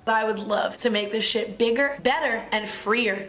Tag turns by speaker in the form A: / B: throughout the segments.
A: I would love to make this shit bigger, better, and freer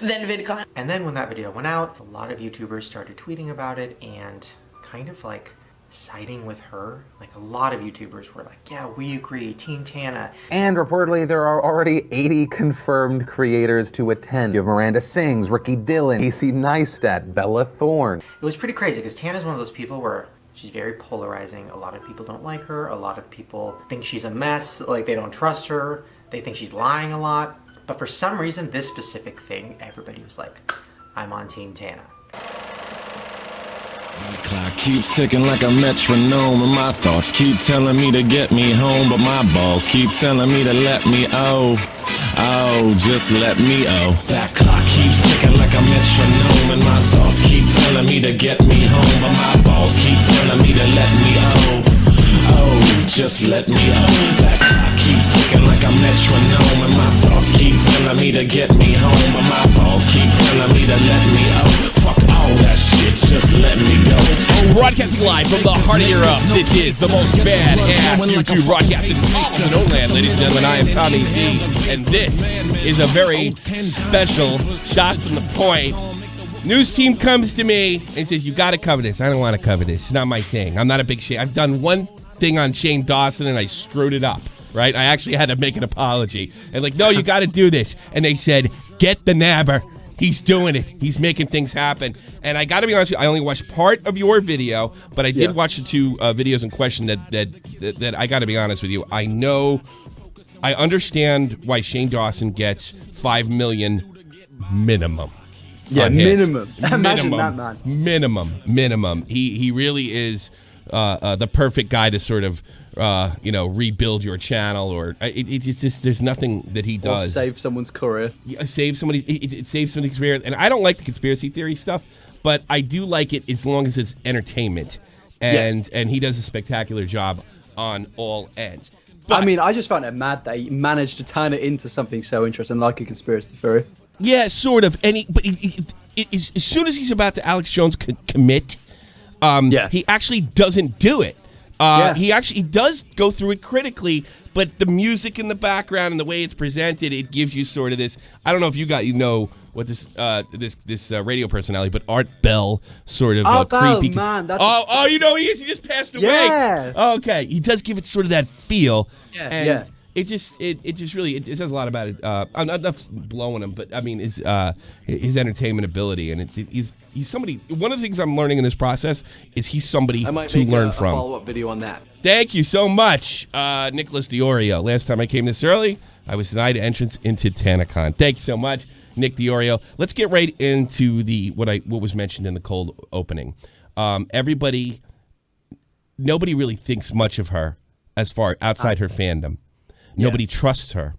A: than VidCon.
B: And then when that video went out, a lot of YouTubers started tweeting about it and kind of like siding with her. Like a lot of YouTubers were like, yeah, we agree, Team Tana.
C: And reportedly there are already 80 confirmed creators to attend. You have Miranda Sings, Ricky Dillon, Casey Neistat, Bella Thorne.
B: It was pretty crazy because Tana's one of those people where she's very polarizing. A lot of people don't like her. A lot of people think she's a mess, like they don't trust her. They think she's lying a lot. But for some reason, this specific thing, everybody was like, I'm on Team Tana.
D: My clock keeps ticking like a metronome, and my thoughts keep telling me to get me home, but my balls keep telling me to let me just let me That clock keeps ticking like a metronome, and my thoughts keep telling me to get me home, but my balls keep telling me to let me just let me That clock keeps ticking like a metronome, and my thoughts keep telling me to get me home, but my balls keep telling me to let me Fuck all that shit, just let me go.
E: Broadcasting live from the heart of Europe, this is the most badass YouTube broadcast in all of no land, ladies and gentlemen. I am Tommy Z, and this is a very special shot from the point. News team comes to me and says, you got to cover this. I don't want to cover this. It's not my thing. I'm not a big Shane. I've done one thing on Shane Dawson, and I screwed it up, right? I actually had to make an apology. And like, no, you got to do this. And they said, get the Inabber. He's doing it. He's making things happen. And I got to be honest with you, I only watched part of your video, but I did watch the two videos in question that I got to be honest with you. I understand why Shane Dawson gets 5 million minimum.
F: Yeah, minimum. Imagine that, man.
E: Minimum. He really is the perfect guy to sort of rebuild your channel, or it's just there's nothing that he does.
F: Or save someone's career.
E: Save somebody. It saves somebody's career, and I don't like the conspiracy theory stuff, but I do like it as long as it's entertainment, and he does a spectacular job on all ends. But,
F: I mean, I just found it mad that he managed to turn it into something so interesting, like a conspiracy theory.
E: Yeah, sort of. And as soon as he's about to Alex Jones commit, he actually doesn't do it. He actually does go through it critically, but the music in the background and the way it's presented, it gives you sort of this. I don't know if you know what this radio personality, but Art Bell sort of creepy.
F: Man,
E: you know he is. He just passed away.
F: Yeah.
E: Okay, he does give it sort of that feel.
F: Yeah.
E: It just really it says a lot about it. I'm not blowing him, but I mean his entertainment ability, and he's somebody. One of the things I'm learning in this process is he's somebody to learn from.
G: A follow-up video on that.
E: Thank you so much, Nicholas Diorio. Last time I came this early, I was denied entrance into Tanacon. Thank you so much, Nick Diorio. Let's get right into what was mentioned in the cold opening. Nobody really thinks much of her as far outside her fandom. Nobody trusts her,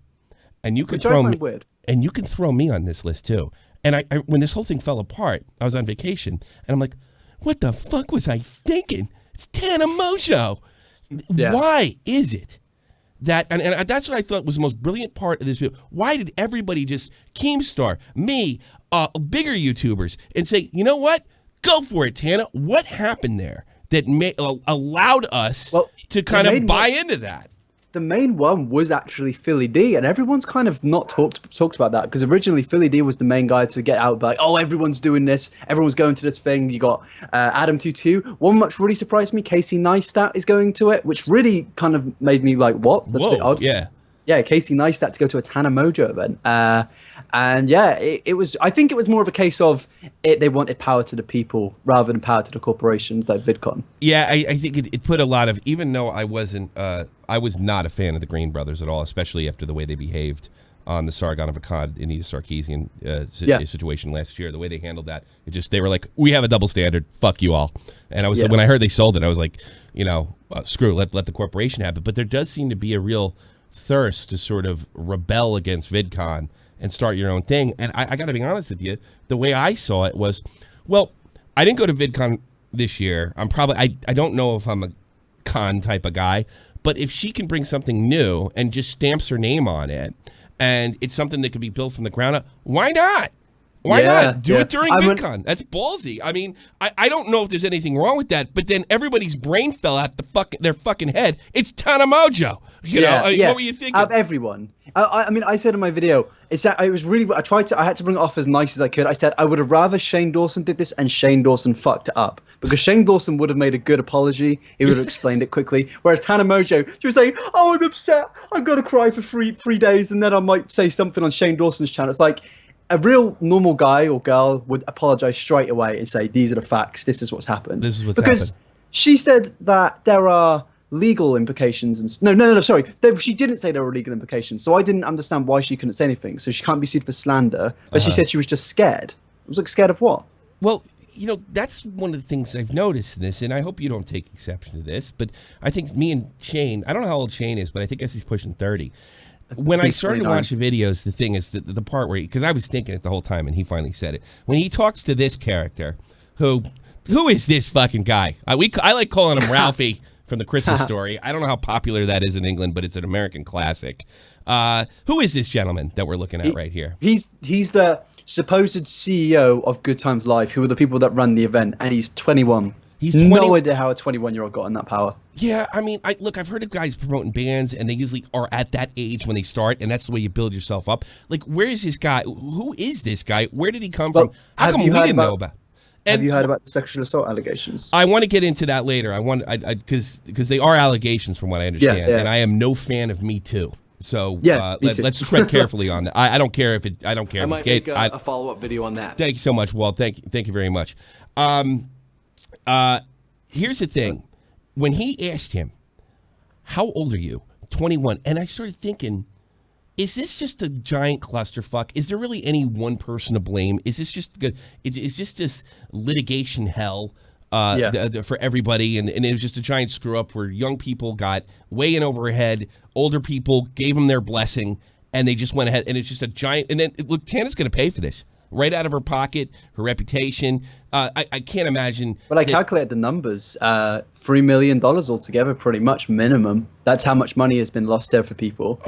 E: and you can throw me. Weird. And you can throw me on this list too. And I when this whole thing fell apart, I was on vacation, and I'm like, "What the fuck was I thinking? It's Tana Mojo. Yeah. Why is it that?" And that's what I thought was the most brilliant part of this video. Why did everybody just Keemstar, me, bigger YouTubers, and say, "You know what? Go for it, Tana." What happened there that allowed us to kind of buy into that?
F: The main one was actually Philly D, and everyone's kind of not talked about that, because originally Philly D was the main guy to get out, like, oh, everyone's doing this, everyone's going to this thing. You got Adam22. One which really surprised me, Casey Neistat is going to it, which really kind of made me like, what? That's a bit odd. Yeah, Casey Neistat to go to a Tana Mojo event. And yeah, it was. I think it was more of a case of they wanted power to the people rather than power to the corporations like VidCon.
E: Yeah, I think it put a lot of. Even though I was not a fan of the Green Brothers at all, especially after the way they behaved on the Sargon of Akkad, Anita Sarkeesian situation last year. The way they handled that, they were like, we have a double standard. Fuck you all. And I was when I heard they sold it, I was like, screw, let the corporation have it. But there does seem to be a real thirst to sort of rebel against VidCon and start your own thing. And I got to be honest with you, the way I saw it was, well, I didn't go to VidCon this year. I don't know if I'm a con type of guy, but if she can bring something new and just stamps her name on it, and it's something that could be built from the ground up, why not? Why
F: Yeah,
E: not? Do
F: yeah.
E: it during
F: I mean-
E: VidCon. That's ballsy. I mean, I don't know if there's anything wrong with that, but then everybody's brain fell out their fucking head. It's Tana Mojo. You know, I mean, what were you thinking?
F: Out of everyone. I mean, I said in my video, it was really. I had to bring it off as nice as I could. I said I would have rather Shane Dawson did this and Shane Dawson fucked it up, because Shane Dawson would have made a good apology. He would have explained it quickly. Whereas Tana Mojo, she was saying, "Oh, I'm upset. I'm gonna cry for three days, and then I might say something on Shane Dawson's channel." It's like a real normal guy or girl would apologize straight away and say, "These are the facts. This is what's happened."
E: This is what's
F: because
E: happened.
F: she said that there are legal implications and no, sorry, she didn't say there were legal implications, so I didn't understand why she couldn't say anything. So she can't be sued for slander, but she said she was just scared. I was like, scared of what?
E: Well, you know, that's one of the things I've noticed in this, and I hope you don't take exception to this, but I think me and Shane, I don't know how old Shane is, but I think he's pushing 30. When I started
F: 29.
E: watching videos, the thing is the part where, because I was thinking it the whole time, and he finally said it. When he talks to this character, who is this fucking guy? I like calling him Ralphie from the Christmas Story. I don't know how popular that is in England, but it's an American classic. Who is this gentleman that we're looking at right here?
F: He's the supposed CEO of Good Times Live, who are the people that run the event, and he's 21.
E: He's
F: no
E: 20
F: idea how a 21-year-old got in that power.
E: Yeah, I mean, I've heard of guys promoting bands, and they usually are at that age when they start, and that's the way you build yourself up. Like, where is this guy? Who is this guy? Where did he come from? How come we didn't know about?
F: Have you heard about the sexual assault allegations?
E: I want to get into that later. Because they are allegations from what I understand,
F: Yeah.
E: and I am no fan of Me Too. So
F: Me too.
E: let's tread carefully on that. I don't care if it. I don't care.
G: I
E: if
G: might
E: it's gay.
G: make a follow-up video on that.
E: Thank you so much, Walt. Thank you very much. Here's the thing. When he asked him, how old are you? 21. And I started thinking, is this just a giant clusterfuck? Is there really any one person to blame? Is this just good? Is this just litigation hell for everybody? And it was just a giant screw up where young people got way in over their head. Older people gave them their blessing, and they just went ahead. And it's just a giant. And then, look, Tana's going to pay for this. Right out of her pocket, her reputation. I can't imagine.
F: But I calculated the numbers. $3 million altogether, pretty much minimum. That's how much money has been lost there for people.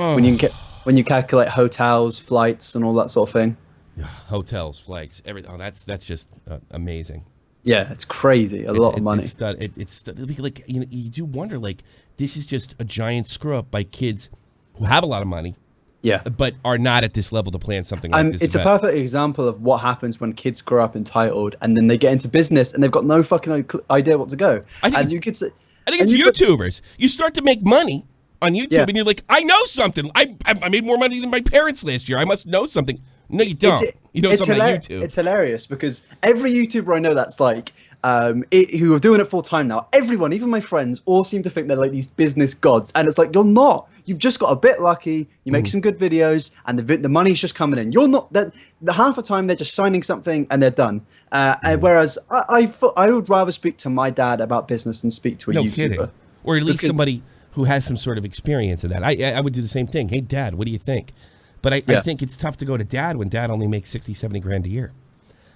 F: When you calculate hotels, flights, and all that sort of thing.
E: Hotels, flights, everything. Oh, that's just amazing.
F: Yeah, it's crazy. A lot of money.
E: It's like, you know, you do wonder, like, this is just a giant screw up by kids who have a lot of money.
F: Yeah,
E: but are not at this level to plan something like this.
F: It's a perfect example of what happens when kids grow up entitled and then they get into business and they've got no fucking idea what to go.
E: I think it's YouTubers. You start to make money on YouTube and you're like, I know something. I made more money than my parents last year. I must know something. No, you don't. You know something about YouTube.
F: It's hilarious because every YouTuber I know that's like, who are doing it full time now, everyone, even my friends, all seem to think they're like these business gods. And it's like, you're not. You've just got a bit lucky. You make some good videos, and the money's just coming in. You're not. The half the time they're just signing something and they're done. Whereas I would rather speak to my dad about business than speak to a YouTuber.
E: Kidding. Or at least somebody who has some sort of experience in that. I would do the same thing. Hey, Dad, what do you think? But I think it's tough to go to Dad when Dad only makes 60, 70 grand a year.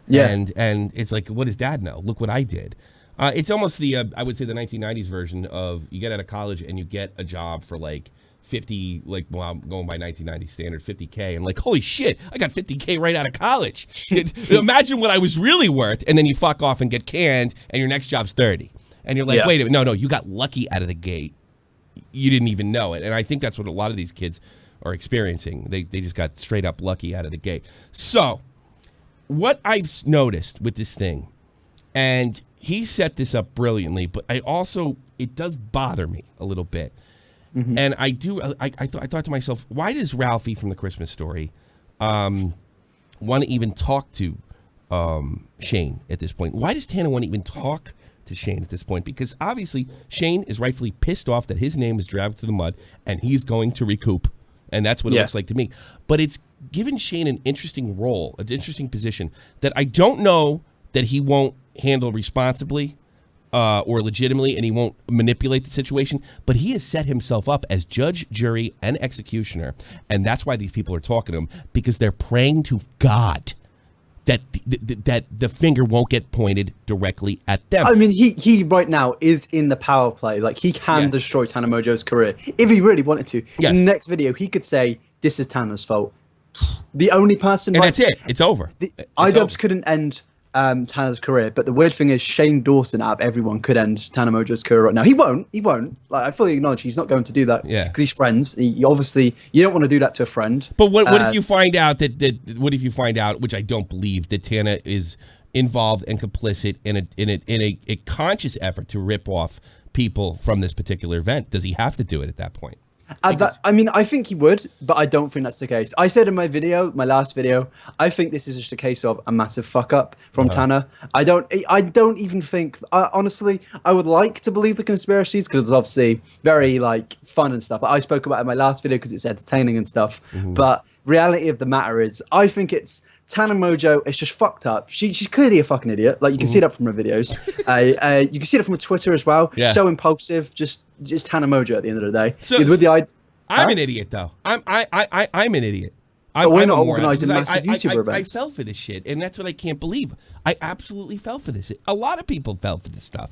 E: Yeah. And it's like, what does Dad know? Look what I did. It's almost I would say the 1990s version of you get out of college and you get a job for like 50, like, well, I'm going by 1990 standard, 50K. And like, holy shit, I got 50K right out of college. Imagine what I was really worth. And then you fuck off and get canned and your next job's 30. And you're like, wait a minute, no, you got lucky out of the gate. You didn't even know it. And I think that's what a lot of these kids are experiencing. They just got straight up lucky out of the gate. So what I've noticed with this thing, and he set this up brilliantly, but it does bother me a little bit. Mm-hmm. And I thought to myself, why does Ralphie from the Christmas Story want to even talk to Shane at this point? Why does Tana want to even talk to Shane at this point? Because obviously Shane is rightfully pissed off that his name is dragged to the mud and he's going to recoup. And that's what it looks like to me. But it's given Shane an interesting role, an interesting position that I don't know that he won't handle responsibly or legitimately, and he won't manipulate the situation, but he has set himself up as judge, jury, and executioner, and that's why these people are talking to him, because they're praying to God that the finger won't get pointed directly at them.
F: I mean, he right now is in the power play. Like, he can destroy Tana Mojo's career if he really wanted to.
E: Yes.
F: In the next video, he could say, this is Tana's fault. The only person,
E: And
F: like,
E: that's it. It's over.
F: iDubbbz couldn't end Tana's career, but the weird thing is Shane Dawson out of everyone could end Tana Mongeau's career right now. He won't. Like, I fully acknowledge he's not going to do that.
E: Yeah.
F: Because he's friends. He obviously, you don't want to do that to a friend.
E: But what if you find out what if you find out, which I don't believe, that Tana is involved and complicit in a conscious effort to rip off people from this particular event? Does he have to do it at that point?
F: I mean, I think he would, but I don't think that's the case. I said in my last video, I think this is just a case of a massive fuck up from Tana. I don't even think, honestly, I would like to believe the conspiracies because it's obviously very like fun and stuff. I spoke about it in my last video because it's entertaining and stuff. But reality of the matter is, I think it's Tana Mongeau is just fucked up. She's clearly a fucking idiot. Like, you can see that from her videos. You can see that from her Twitter as well.
E: Yeah.
F: So impulsive. Just Tana Mongeau at the end of the day.
E: So, I'm an idiot, though. I'm an idiot.
F: We're not
E: a moron,
F: organizing
E: because
F: massive YouTuber events.
E: I fell for this shit, and that's what I can't believe. I absolutely fell for this. A lot of people fell for this stuff.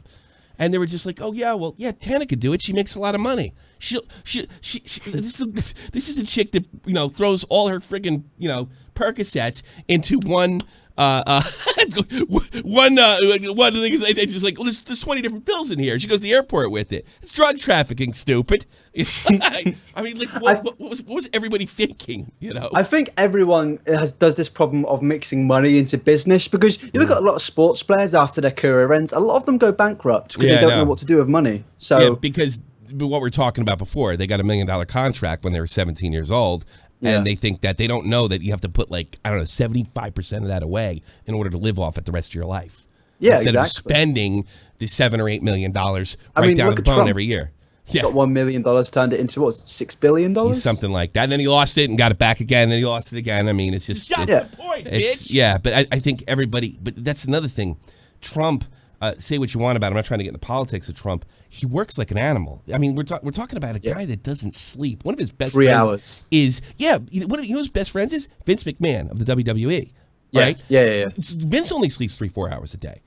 E: And they were just like, "Oh yeah, well, yeah, Tana could do it. She makes a lot of money. She this is a chick that, you know, throws all her friggin', you know, Percocets into one one thing is it's just like, well, there's 20 different pills in here. She goes to the airport with it. It's drug trafficking, stupid. I mean, like, what was everybody thinking? You know,
F: I think everyone does this problem of mixing money into business, because you look at a lot of sports players after their career ends, a lot of them go bankrupt because they don't know what to do with money. So
E: yeah, because what we're talking about before, they got $1 million contract when they were 17 years old. And they think that they don't know that you have to put, like, I don't know, 75% of that away in order to live off it the rest of your life.
F: Yeah,
E: instead
F: of
E: spending the $7 or $8 million right down to the bone
F: Trump.
E: every year. Yeah,
F: got $1 million, turned it into, what was it, $6 billion?
E: Something like that. And then he lost it and got it back again. And then he lost it again. I mean, it's just
A: the point, bitch.
E: Yeah, but I think everybody. But that's another thing. Trump. Say what you want about him. I'm not trying to get into politics of Trump. He works like an animal. I mean, we're talking about a guy that doesn't sleep. One of his best
F: 3
E: friends
F: hours.
E: is you know who his best friends is? Vince McMahon of the WWE. Right?
F: Yeah.
E: Vince only sleeps 3-4 hours a day.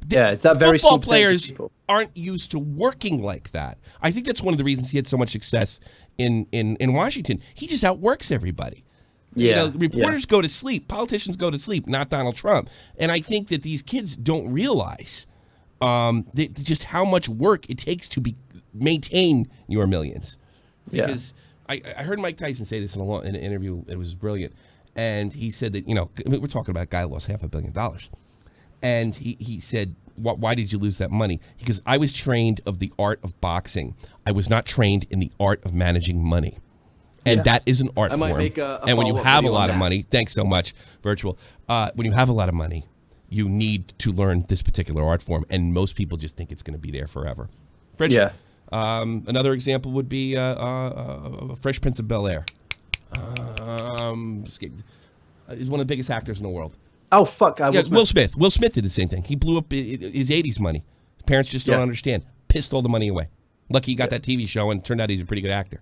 F: Yeah, it's that very small
E: Football
F: percentage of
E: players
F: people.
E: aren't used to working like that. I think that's one of the reasons he had so much success in Washington. He just outworks everybody. You know, reporters go to sleep, politicians go to sleep, not Donald Trump. And I think that these kids don't realize just how much work it takes to maintain your millions. Because I heard Mike Tyson say this in an interview. It was brilliant. And he said that, you know, we're talking about a guy who lost $500 million. And he said, why did you lose that money? Because I was trained of the art of boxing. I was not trained in the art of managing money. And that is an art form.
G: I might make a
E: and when you
G: follow-up
E: have a
G: video on
E: lot of
G: that.
E: money, thanks so much, Virtual. When you have a lot of money, you need to learn this particular art form, and most people just think it's going to be there forever. Fresh, another example would be Fresh Prince of Bel-Air. He's one of the biggest actors in the world.
F: Oh, fuck.
E: Will Smith. Will Smith did the same thing. He blew up his 80s money. His parents just don't understand. Pissed all the money away. Lucky he got that TV show, and it turned out he's a pretty good actor.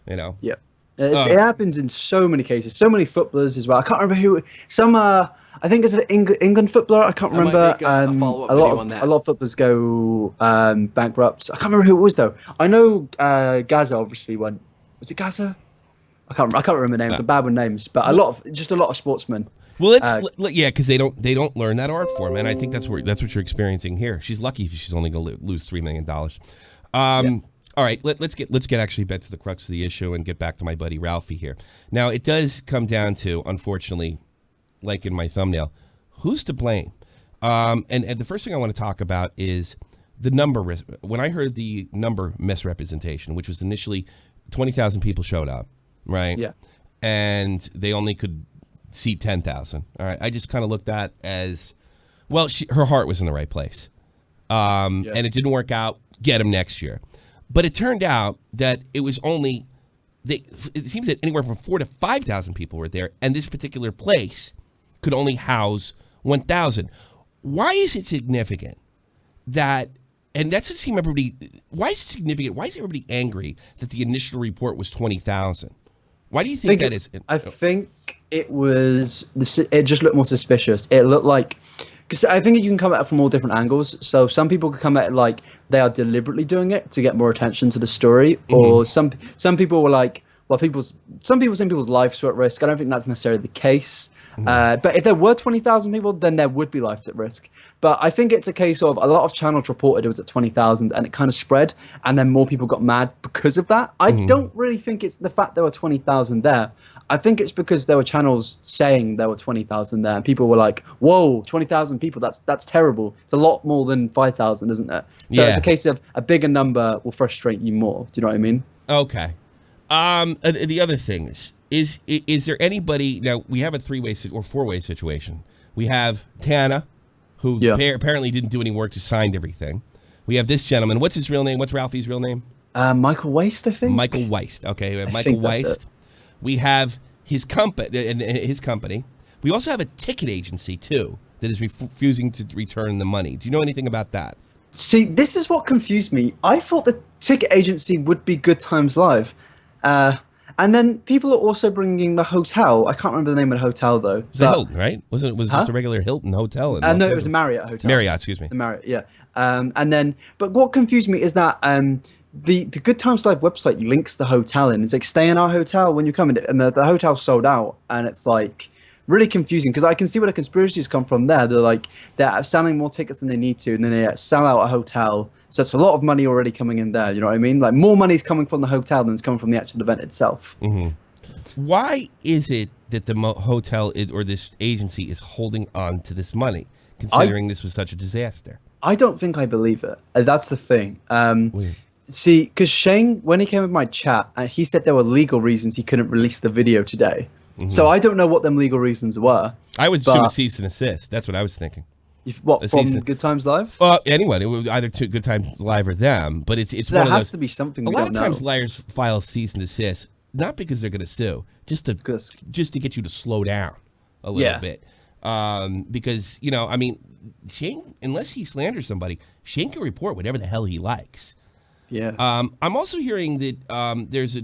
E: You know?
F: Yeah. It happens in so many cases. So many footballers as well. I can't remember who. Some, I think it's an England footballer. I can't remember.
G: Make a follow-up video on that.
F: A lot of footballers go bankrupt. I can't remember who it was, though. I know Gaza obviously went. Was it Gaza? I can't remember names. I'm bad with names, but a lot of sportsmen.
E: Well, because they don't learn that art form, and I think that's what you're experiencing here. She's lucky if she's only going to lose $3 million. All right, let's get actually back to the crux of the issue and get back to my buddy Ralphie here. Now, it does come down to, unfortunately, like in my thumbnail, who's to blame? And the first thing I want to talk about is the number. When I heard the number misrepresentation, which was initially 20,000 people showed up, right? Yeah. And they only could seat 10,000. All right, I just kind of looked at as, well, her heart was in the right place, and it didn't work out. Get them next year. But it turned out that it was only, it seems that anywhere from 4,000 to 5,000 people were there, and this particular place could only house 1,000. Why is it significant that, and that's what seemed everybody, why is it significant? Why is everybody angry that the initial report was 20,000? Why do you think that is?
F: I think it just looked more suspicious. It looked like, because I think you can come at it from all different angles. So some people could come at it like they are deliberately doing it to get more attention to the story, or some people were like, well, some people think people's lives are at risk. I don't think that's necessarily the case. But if there were 20,000 people, then there would be lives at risk. But I think it's a case of a lot of channels reported it was at 20,000 and it kind of spread, and then more people got mad because of that. I don't really think it's the fact there were 20,000 there. I think it's because there were channels saying there were 20,000 there, and people were like, "Whoa, 20,000 people! That's terrible. It's a lot more than 5,000, isn't it?" So it's a case of a bigger number will frustrate you more. Do you know what I mean?
E: Okay. The other thing is there anybody now? We have a 3-way or 4-way situation. We have Tana, who apparently didn't do any work, just signed everything. We have this gentleman. What's his real name? What's Ralphie's real name?
F: Michael Weist, I think.
E: Michael Weist. Okay, we have Michael Weist. We have his company. We also have a ticket agency too that is refusing to return the money. Do you know anything about that?
F: See, this is what confused me. I thought the ticket agency would be Good Times Live. And then people are also bringing the hotel. I can't remember the name of the hotel though.
E: It was a Hilton, right? Was it just a regular Hilton hotel?
F: No, it was a Marriott hotel.
E: Marriott, excuse me.
F: The Marriott, yeah. And then, but what confused me is that the Good Times Live website links the hotel in. It's like, stay in our hotel when you come in, and the hotel's sold out, and it's like really confusing because I can see where the conspiracies come from there. They're selling more tickets than they need to, and then they sell out a hotel. So it's a lot of money already coming in there. You know what I mean? Like more money is coming from the hotel than it's coming from the actual event itself.
E: Why is it that the hotel or this agency is holding on to this money, considering this was such a disaster?
F: I don't think I believe it. That's the thing. See, because Shane, when he came in my chat, he said there were legal reasons he couldn't release the video today. So I don't know what them legal reasons were.
E: I would assume a cease and assist. That's what I was thinking.
F: What, from Good Times Live?
E: Well, anyone. It would either to Good Times Live or them. But it's
F: so
E: one
F: there
E: of
F: has
E: those,
F: to be something.
E: A
F: we
E: lot
F: don't
E: of times,
F: know.
E: liars file cease and desist not because they're going to sue, just to get you to slow down a little bit. Because I mean, Shane, unless he slanders somebody, Shane can report whatever the hell he likes.
F: Yeah.
E: I'm also hearing that there's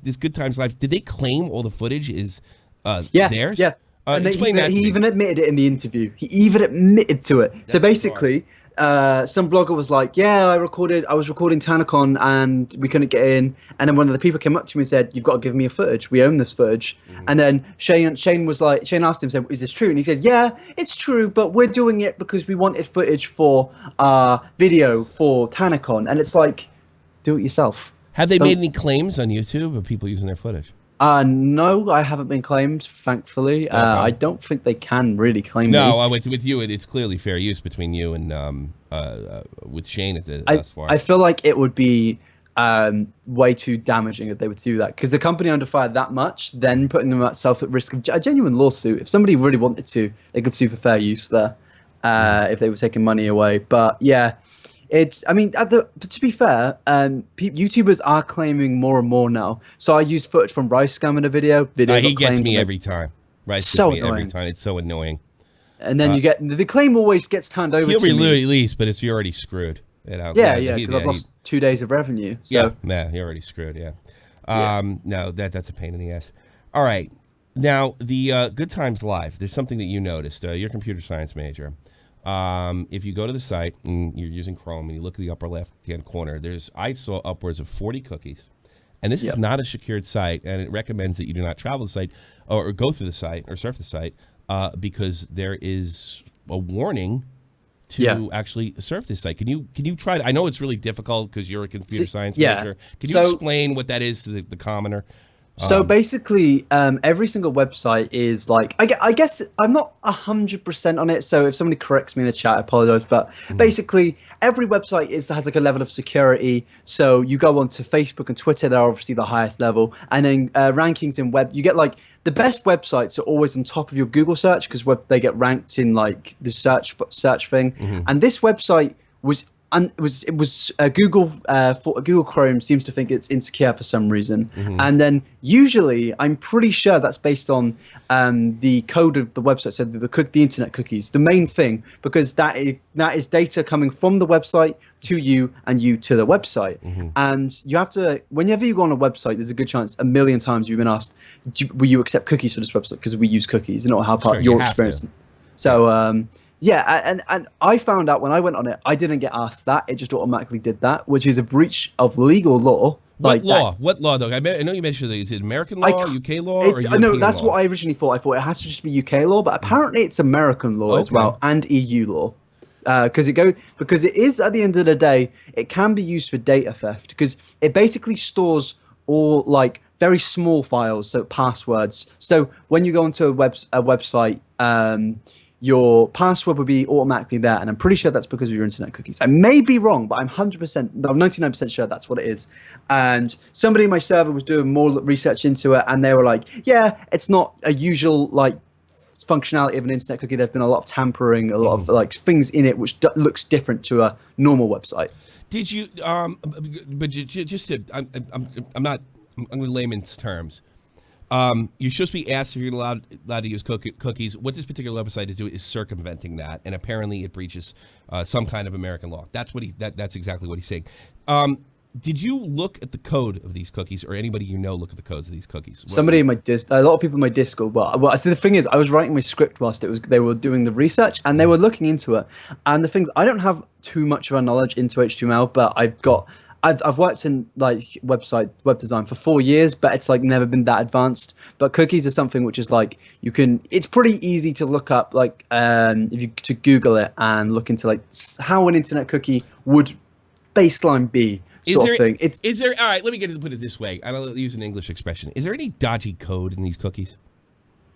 E: this Good Times Live. Did they claim all the footage is theirs?
F: Yeah. And he even admitted it in the interview. He even admitted to it. So basically, some vlogger was like, "Yeah, I was recording Tanacon and we couldn't get in." And then one of the people came up to me and said, "You've got to give me your footage. We own this footage." And then Shane asked him, said, "Is this true?" And he said, "Yeah, it's true, but we're doing it because we wanted footage for our video for Tanacon." And it's like, do it yourself.
E: Have they made any claims on YouTube of people using their footage?
F: No, I haven't been claimed, thankfully. Okay. I don't think they can really claim me.
E: No, with you, it's clearly fair use between you and with Shane thus far.
F: I feel like it would be way too damaging if they would do that, because the company under fire that much, then putting themselves at risk of a genuine lawsuit. If somebody really wanted to, they could sue for fair use there if they were taking money away. But yeah. I mean, but to be fair, YouTubers are claiming more and more now. So I used footage from Rice Scam in a video.
E: He gets me every time. Rice gets me every time. It's so annoying.
F: And then you get the claim always gets turned over to me.
E: He'll release, but you're already screwed.
F: Yeah, because I've lost 2 days of revenue. So.
E: Yeah, you're already screwed. Yeah. No, that's a pain in the ass. All right, now the Good Times Live. There's something that you noticed. You're a computer science major. If you go to the site and you're using Chrome and you look at the upper left-hand corner, I saw upwards of 40 cookies. And this is not a secured site, and it recommends that you do not travel the site or go through the site or surf the site because there is a warning to actually surf this site. Can you try to, I know it's really difficult because you're a computer science major. Can you explain what that is to the commoner?
F: So basically, every single website is like, I guess I'm not 100% on it. So if somebody corrects me in the chat, I apologize. But basically, every website has like a level of security. So you go onto Facebook and Twitter, they're obviously the highest level. And then rankings in web, you get like the best websites are always on top of your Google search because they get ranked in like the search thing. And this website was. And it was Google Chrome seems to think it's insecure for some reason, and then usually I'm pretty sure that's based on the code of the website, so the internet cookies, the main thing, because that is data coming from the website to you and you to the website, and you have to, whenever you go on a website, there's a good chance a million times you've been asked, will you accept cookies for this website because we use cookies, and how part your experience. So. Yeah, and I found out when I went on it, I didn't get asked that. It just automatically did that, which is a breach of legal law
E: What law?
F: that's-
E: What law, though? I know you mentioned that. Is it American law, UK law, or
F: It's,
E: European
F: no, that's
E: law?
F: what I originally thought. I thought it has to just be UK law, but apparently it's American law as
E: Okay.
F: well and EU law. Because it is, at the end of the day, it can be used for data theft because it basically stores all like very small files, so passwords. So when you go onto a website, your password will be automatically there, and I'm pretty sure that's because of your internet cookies. I may be wrong, but I'm 99% sure that's what it is. And somebody in my server was doing more research into it, and they were like, "Yeah, it's not a usual like functionality of an internet cookie. There's been a lot of tampering, a lot of like things in it which looks different to a normal website."
E: Did you? But just to, I'm going to layman's terms. You're supposed to be asked if you're allowed to use cookies. What this particular website is doing is circumventing that, and apparently it breaches some kind of American law. That's what that's exactly what he's saying. Did you look at the code of these cookies, or anybody you know look at the codes of these cookies?
F: Somebody in my a lot of people in my Discord. Well, see, the thing is, I was writing my script whilst they were doing the research, and they were looking into it. And the things, I don't have too much of a knowledge into HTML, but I've worked in like web design for 4 years, but it's like never been that advanced. But cookies are something which is like it's pretty easy to look up, like if you to Google it and look into like how an internet cookie would baseline be. Sort of thing.
E: Is there? All right, let me put it this way. I'll use an English expression. Is there any dodgy code in these cookies?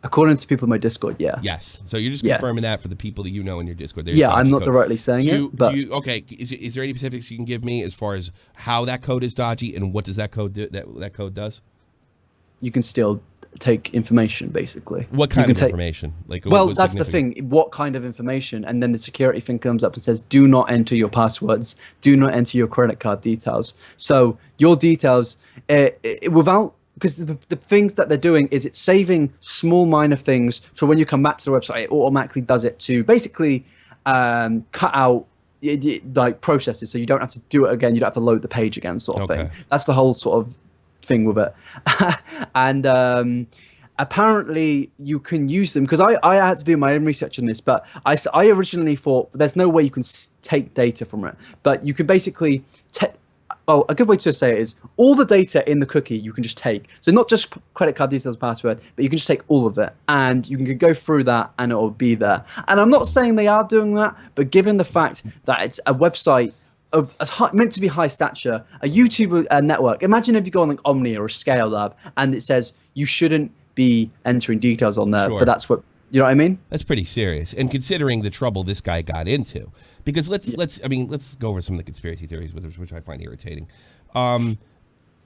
F: According to people in my Discord, yeah.
E: Yes. So you're just confirming that for the people that you know in your Discord. There's
F: Yeah,
E: dodgy
F: I'm not
E: code.
F: directly saying it. But
E: Okay. Is there any specifics you can give me as far as how that code is dodgy and what does that code do? That code does?
F: you can still take information, basically.
E: What kind of information? Like,
F: well,
E: what's
F: that's the thing. What kind of information? And then the security thing comes up and says, do not enter your passwords. Do not enter your credit card details. So your details, without, because the things that they're doing is it's saving small minor things. So when you come back to the website, it automatically does it to basically cut out like processes. So you don't have to do it again. You don't have to load the page again, sort of thing. That's the whole sort of thing with it. And apparently you can use them, because I had to do my own research on this, but I originally thought there's no way you can take data from it, but you can basically a good way to say it is all the data in the cookie you can just take. So not just credit card details, password, but you can just take all of it and you can go through that and it will be there. And I'm not saying they are doing that, but given the fact that it's a website of meant to be high stature, a YouTube network. Imagine if you go on like Omni or a Scale Lab and it says you shouldn't be entering details on there, but that's what, you know what I mean?
E: That's pretty serious. And considering the trouble this guy got into, because let's go over some of the conspiracy theories, which I find irritating.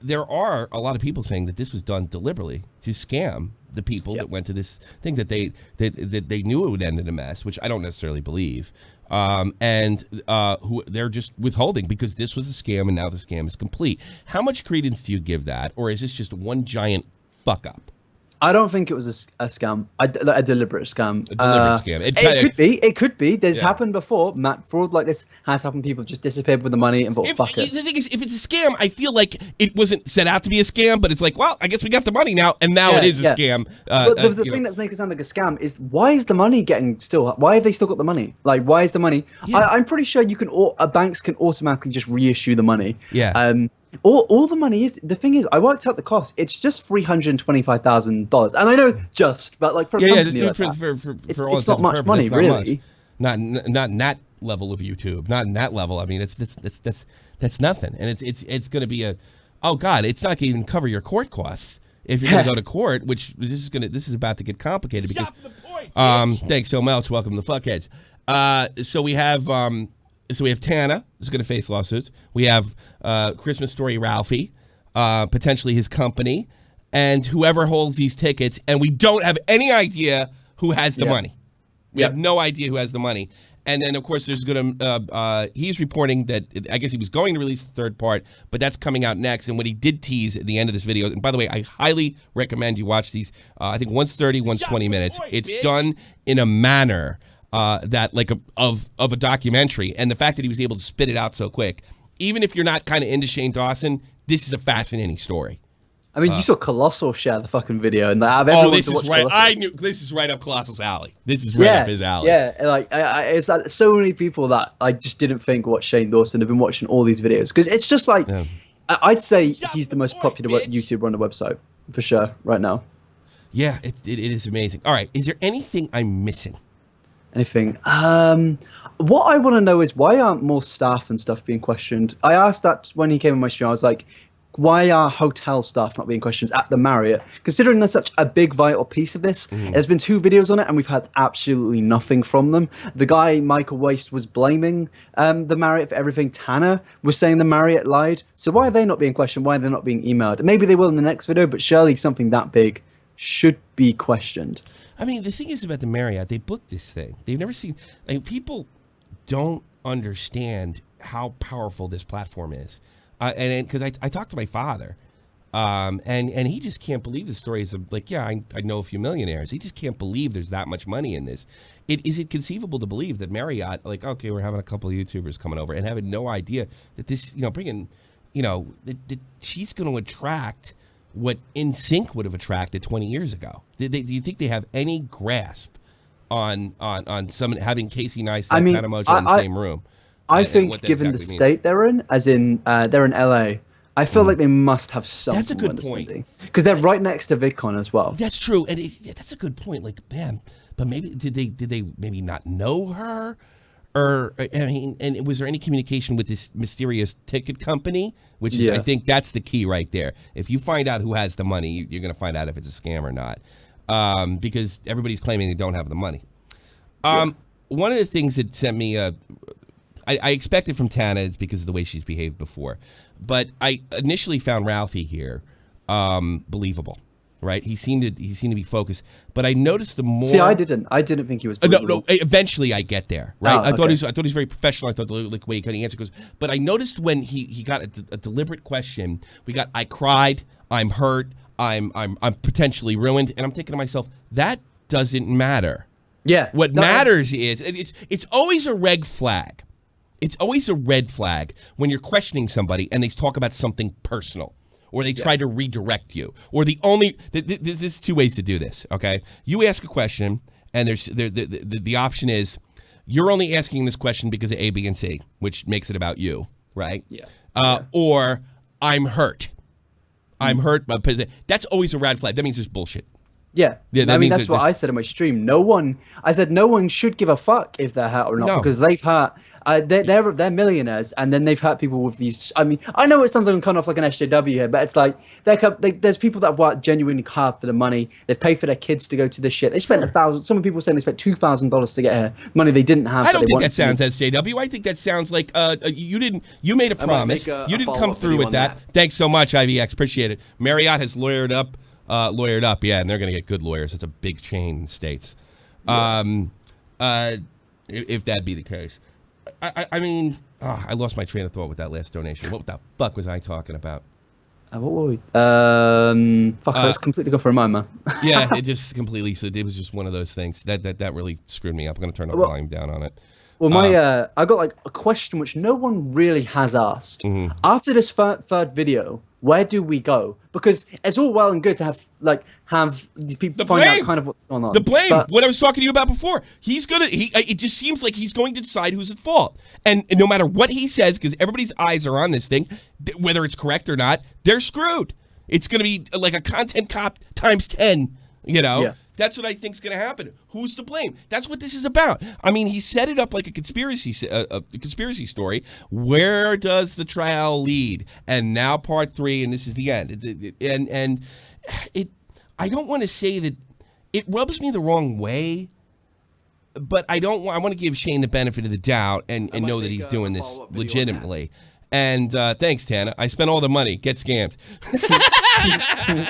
E: There are a lot of people saying that this was done deliberately to scam the people that went to this thing, that they knew it would end in a mess, which I don't necessarily believe. And who they're just withholding because this was a scam and now the scam is complete. How much credence do you give that, or is this just one giant fuck up?
F: I don't think it was a scam, a deliberate scam.
E: A deliberate scam.
F: It could be. There's happened before. Fraud like this has happened. People just disappeared with the money and thought, fuck it.
E: The thing is, if it's a scam, I feel like it wasn't set out to be a scam, but it's like, well, I guess we got the money now, and now it is a scam.
F: But the thing that's making it sound like a scam is, why is the money why have they still got the money? Like, why is the money? I'm pretty sure banks can automatically just reissue the money.
E: Yeah.
F: All the money is, the thing is, I worked out the cost. It's just $325,000, and I know but like for a company like that, it's not much money, really.
E: Not in that level of YouTube. Not in that level. I mean, that's nothing, and it's going to be it's not going to even cover your court costs if you're going to go to court. Which this is about to get complicated because.
D: Stop the point,
E: thanks so much. Welcome to Fuckheads. So we have Tana is going to face lawsuits. We have Christmas Story Ralphie, potentially his company, and whoever holds these tickets. And we don't have any idea who has the money. We have no idea who has the money. And then, of course, there's going to he's reporting that I guess he was going to release the third part, but that's coming out next. And what he did tease at the end of this video, and by the way, I highly recommend you watch these. I think one's 30, one's 20 minutes. It's done in a manner that like of a documentary, and the fact that he was able to spit it out so quick, even if you're not kind of into Shane Dawson, this is a fascinating story.
F: I mean, you saw Colossal share the fucking video, and
E: this is right. I knew this is right up Colossal's alley. This is right up his alley.
F: Yeah, like it's like so many people that I just didn't think watch Shane Dawson have been watching all these videos, because it's just like I'd say
E: Shut
F: he's the
E: the
F: most
E: boy,
F: popular
E: bitch.
F: YouTuber on the website for sure right now.
E: Yeah, it is amazing. All right, is there anything I'm missing?
F: Anything? What I want to know is why aren't more staff and stuff being questioned? I asked that when he came on my stream. I was like, why are hotel staff not being questioned at the Marriott? Considering they're such a big, vital piece of this. There's been 2 videos on it, and we've had absolutely nothing from them. The guy, Michael Waste, was blaming the Marriott for everything. Tanner was saying the Marriott lied. So why are they not being questioned? Why are they not being emailed? Maybe they will in the next video, but surely something that big should be questioned.
E: I mean, the thing is about the Marriott, they booked this thing. They've never seen. I mean, people don't understand how powerful this platform is. And because I talked to my father, and he just can't believe the stories of, like, yeah, I know a few millionaires. He just can't believe there's that much money in this. Is it conceivable to believe that Marriott, like, okay, we're having a couple of YouTubers coming over and having no idea that this, bringing, that she's going to attract what NSYNC would have attracted 20 years ago? Do you think they have any grasp on someone having Casey Neistat, Tana Mojo in the same room?
F: I
E: and
F: think,
E: what that
F: given the
E: exactly
F: state they're in, as in they're in LA, I feel like they must have some.
E: That's a good point.
F: Because they're right next to VidCon as well.
E: That's true, and that's a good point. Like, man, but maybe did they maybe not know her, or I mean, and was there any communication with this mysterious ticket company? Which is, I think, that's the key right there. If you find out who has the money, you're going to find out if it's a scam or not, because everybody's claiming they don't have the money. One of the things that sent me I expected from Tana is because of the way she's behaved before. But I initially found Ralphie here believable, right? He seemed to be focused. But I noticed the more...
F: See, I didn't think he was believable.
E: No, eventually I get there, right?
F: Oh,
E: I thought he was very professional. I thought the way he kind of answered. But I noticed when he got a deliberate question, I cried, I'm hurt, I'm potentially ruined. And I'm thinking to myself, that doesn't matter.
F: Yeah.
E: What matters is, it's always a red flag. It's always a red flag when you're questioning somebody and they talk about something personal, or they try to redirect you, or there's 2 ways to do this. Okay, you ask a question, and the option is you're only asking this question because of A, B, and C, which makes it about you, right? Yeah. Or I'm hurt. I'm hurt. That's always a red flag. That means there's bullshit.
F: Yeah.
E: That
F: I mean,
E: means
F: that's what I said in my stream. No one should give a fuck if they're hurt or not, because they've hurt. They're millionaires, and then they've hurt people with these. I mean, I know it sounds like I'm kind of like an SJW here, but it's like there's people that have worked genuinely hard for the money. They've paid for their kids to go to this shit. They spent $1,000. Some people saying they spent $2,000 to get here. Money they didn't have.
E: I don't think that sounds SJW. I think that sounds like you made a promise. You didn't come through with that. Thanks so much, IVX. Appreciate it. Marriott has lawyered up, yeah, and they're gonna get good lawyers. It's a big chain in the States. If that be the case. I mean, I lost my train of thought with that last donation. What the fuck was I talking about?
F: What were we? Let's completely go for a moment.
E: Yeah, it just completely. So it was just one of those things that really screwed me up. I'm gonna turn the volume down on it.
F: Well, I got like a question which no one really has asked. After this third video, where do we go? Because it's all well and good to have these people find out kind of what's going on.
E: The blame, what I was talking to you about before. It just seems like he's going to decide who's at fault. And no matter what he says, because everybody's eyes are on this thing, whether it's correct or not, they're screwed. It's going to be like a content cop times 10, Yeah. That's what I think is going to happen. Who's to blame? That's what this is about. I mean, he set it up like a conspiracy story. Where does the trial lead? And now part 3, and this is the end. And I don't want to say that it rubs me the wrong way, but I want to give Shane the benefit of the doubt and know that he's doing this legitimately. And thanks, Tana. I spent all the money. Get scammed.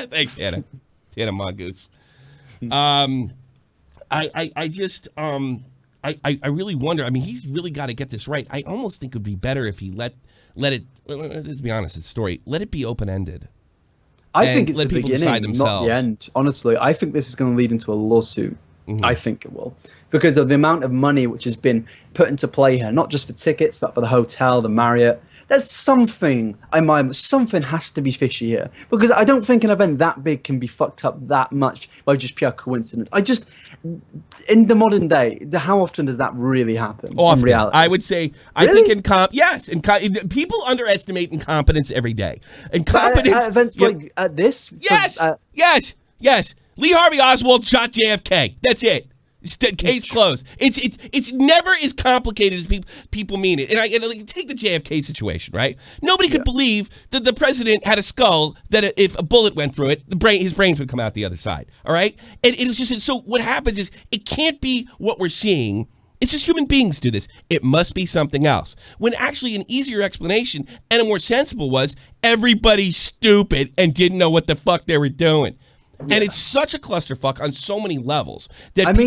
E: Thanks, Tana. Tana Mongoose. I just really wonder. I mean, he's really got to get this right. I almost think it would be better if he let it. Let's be honest. It's a story. Let it be open ended.
F: I think it's
E: let
F: the
E: people
F: beginning,
E: decide themselves.
F: not the end. Honestly, I think this is going to lead into a lawsuit. I think it will, because of the amount of money which has been put into play here, not just for tickets, but for the hotel, the Marriott. There's something something has to be fishy here, because I don't think an event that big can be fucked up that much by just pure coincidence. In the modern day, how often does that really happen
E: Often.
F: in reality?
E: I would say, I
F: Really?
E: think people underestimate incompetence every day. Incompetence.
F: At events like this?
E: Yes, yes. Lee Harvey Oswald shot JFK. That's it. Case closed. It's never as complicated as people mean it. And take the JFK situation, right? Nobody could believe that the president had a skull that if a bullet went through it, his brains would come out the other side. All right, and it was just so. What happens is it can't be what we're seeing. It's just human beings do this. It must be something else. When actually an easier explanation and a more sensible was everybody's stupid and didn't know what the fuck they were doing. Yeah. And it's such a clusterfuck on so many levels that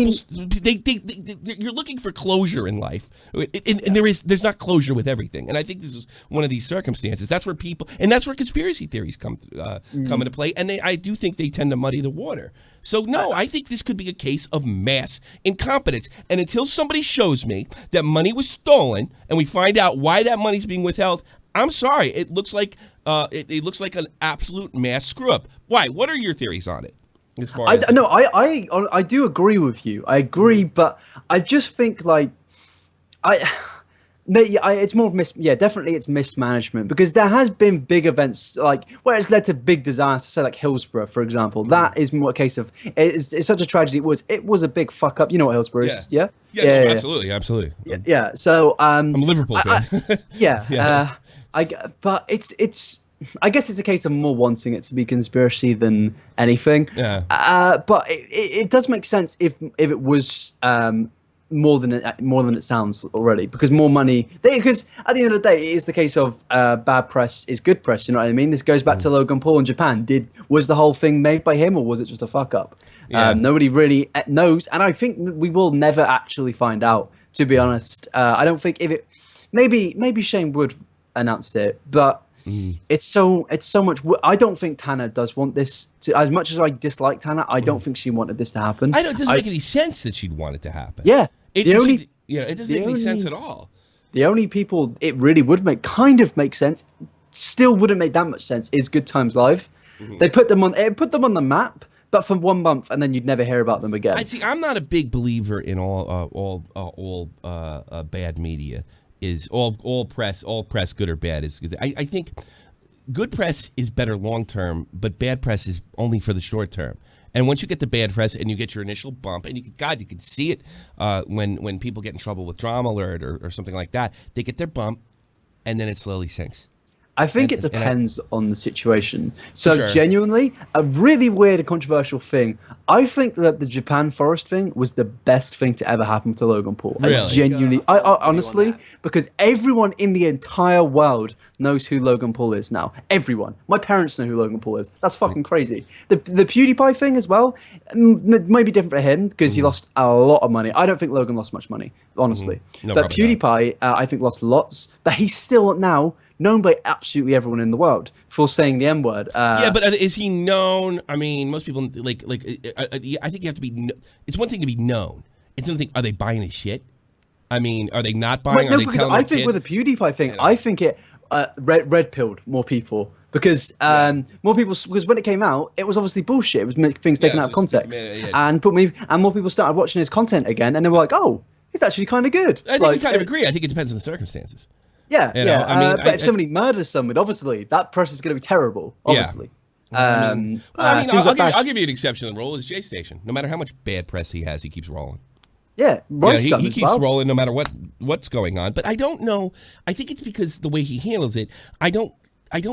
E: you're looking for closure in life, and there's not closure with everything. And I think this is one of these circumstances. That's where that's where conspiracy theories come into play. And I do think they tend to muddy the water. So no, I think this could be a case of mass incompetence. And until somebody shows me that money was stolen and we find out why that money's being withheld, I'm sorry. It looks like it looks like an absolute mass screw up. Why? What are your theories on it? As far as
F: I do agree with you. I agree, but I just think it's more definitely it's mismanagement, because there has been big events like where it's led to big disasters, say like Hillsborough, for example. That is more a case of it's such a tragedy. It was a big fuck up. You know what Hillsborough is? Yeah.
E: Absolutely.
F: Yeah. So
E: I'm a Liverpool fan.
F: But it's I guess it's a case of more wanting it to be conspiracy than anything.
E: Yeah.
F: But it does make sense if it was more than it sounds already, because more money. Because at the end of the day, it is the case of bad press is good press. You know what I mean? This goes back to Logan Paul in Japan. Was the whole thing made by him, or was it just a fuck up?
E: Yeah.
F: Nobody really knows, and I think we will never actually find out. To be honest, I don't think if it. Maybe Shane would announce it, but it's so much. I don't think Tana does want this to. As much as I dislike Tana, I don't think she wanted this to happen.
E: It doesn't make any sense that she'd want it to happen.
F: Yeah,
E: it doesn't make any sense at all.
F: The only people it really would make sense, still wouldn't make that much sense, is Good Times Live. They put them on the map, but for 1 month, and then you'd never hear about them again.
E: I'm not a big believer in all bad media. Is all press good or bad? I think good press is better long term, but bad press is only for the short term. And once you get the bad press and you get your initial bump, and you can see it when people get in trouble with Drama Alert or something like that, they get their bump, and then it slowly sinks.
F: I think it depends on the situation. So
E: Sure.
F: Genuinely, a really weird and controversial thing. I think that the Japan Forest thing was the best thing to ever happen to Logan Paul.
E: Really?
F: I honestly, because everyone in the entire world knows who Logan Paul is now. Everyone. My parents know who Logan Paul is. That's fucking crazy. The PewDiePie thing as well, may be different for him because he lost a lot of money. I don't think Logan lost much money, honestly.
E: No,
F: but
E: probably
F: PewDiePie, I think, lost lots. But he's still now known by absolutely everyone in the world for saying the N-word.
E: But is he known? I mean, most people I think you have to be. It's one thing to be known. It's another thing. Are they buying his shit? I mean, are they not buying?
F: No,
E: are they
F: because
E: telling
F: I
E: their
F: think
E: kids?
F: with the PewDiePie thing, I think it red pilled more people. Because more people, because when it came out, it was obviously bullshit. It was things taken out of context, and more people started watching his content again, and they were like, "Oh, he's actually kind of good."
E: I think you kind of agree. I think it depends on the circumstances.
F: Yeah,
E: You know, I mean,
F: but if somebody murders someone, obviously that person's going to be terrible. Obviously.
E: I'll give you an exception to the rule. Is J Station. No matter how much bad press he has, he keeps rolling.
F: Yeah,
E: he keeps rolling no matter what's going on. But I don't know. I think it's because the way he handles it. I don't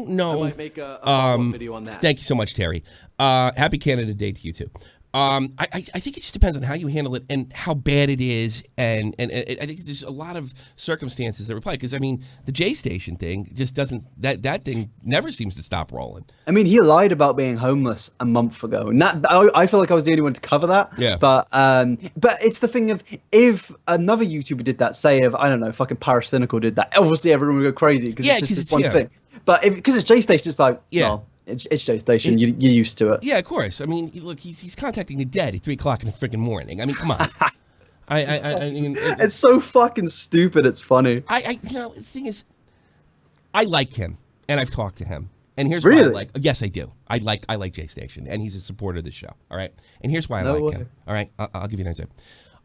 E: know.
G: I might make a follow-up video on that.
E: Thank you so much, Terry. Happy Canada Day to you too. I think it just depends on how you handle it and how bad it is, and I think there's a lot of circumstances that reply. Because I mean, the J Station thing just doesn't. That thing never seems to stop rolling.
F: I mean, he lied about being homeless a month ago, and I feel like I was the only one to cover that.
E: Yeah.
F: But it's the thing of, if another YouTuber did that, say if I don't know, fucking Paracynical did that, obviously everyone would go crazy because it's just this one thing. But because it's J Station, it's like, well, It's Jay Station. You're used to it.
E: Yeah, of course. I mean, look, he's contacting the dead at 3 o'clock in the freaking morning. I mean, come on. I mean,
F: It's so fucking stupid. It's funny.
E: you know, the thing is, I like him, and I've talked to him. And here's
F: Really?
E: why I like. Yes, I do. I like Jay Station, and he's a supporter of the show. All right. And here's why I
F: No
E: like
F: way.
E: him. All right. I'll give you an answer.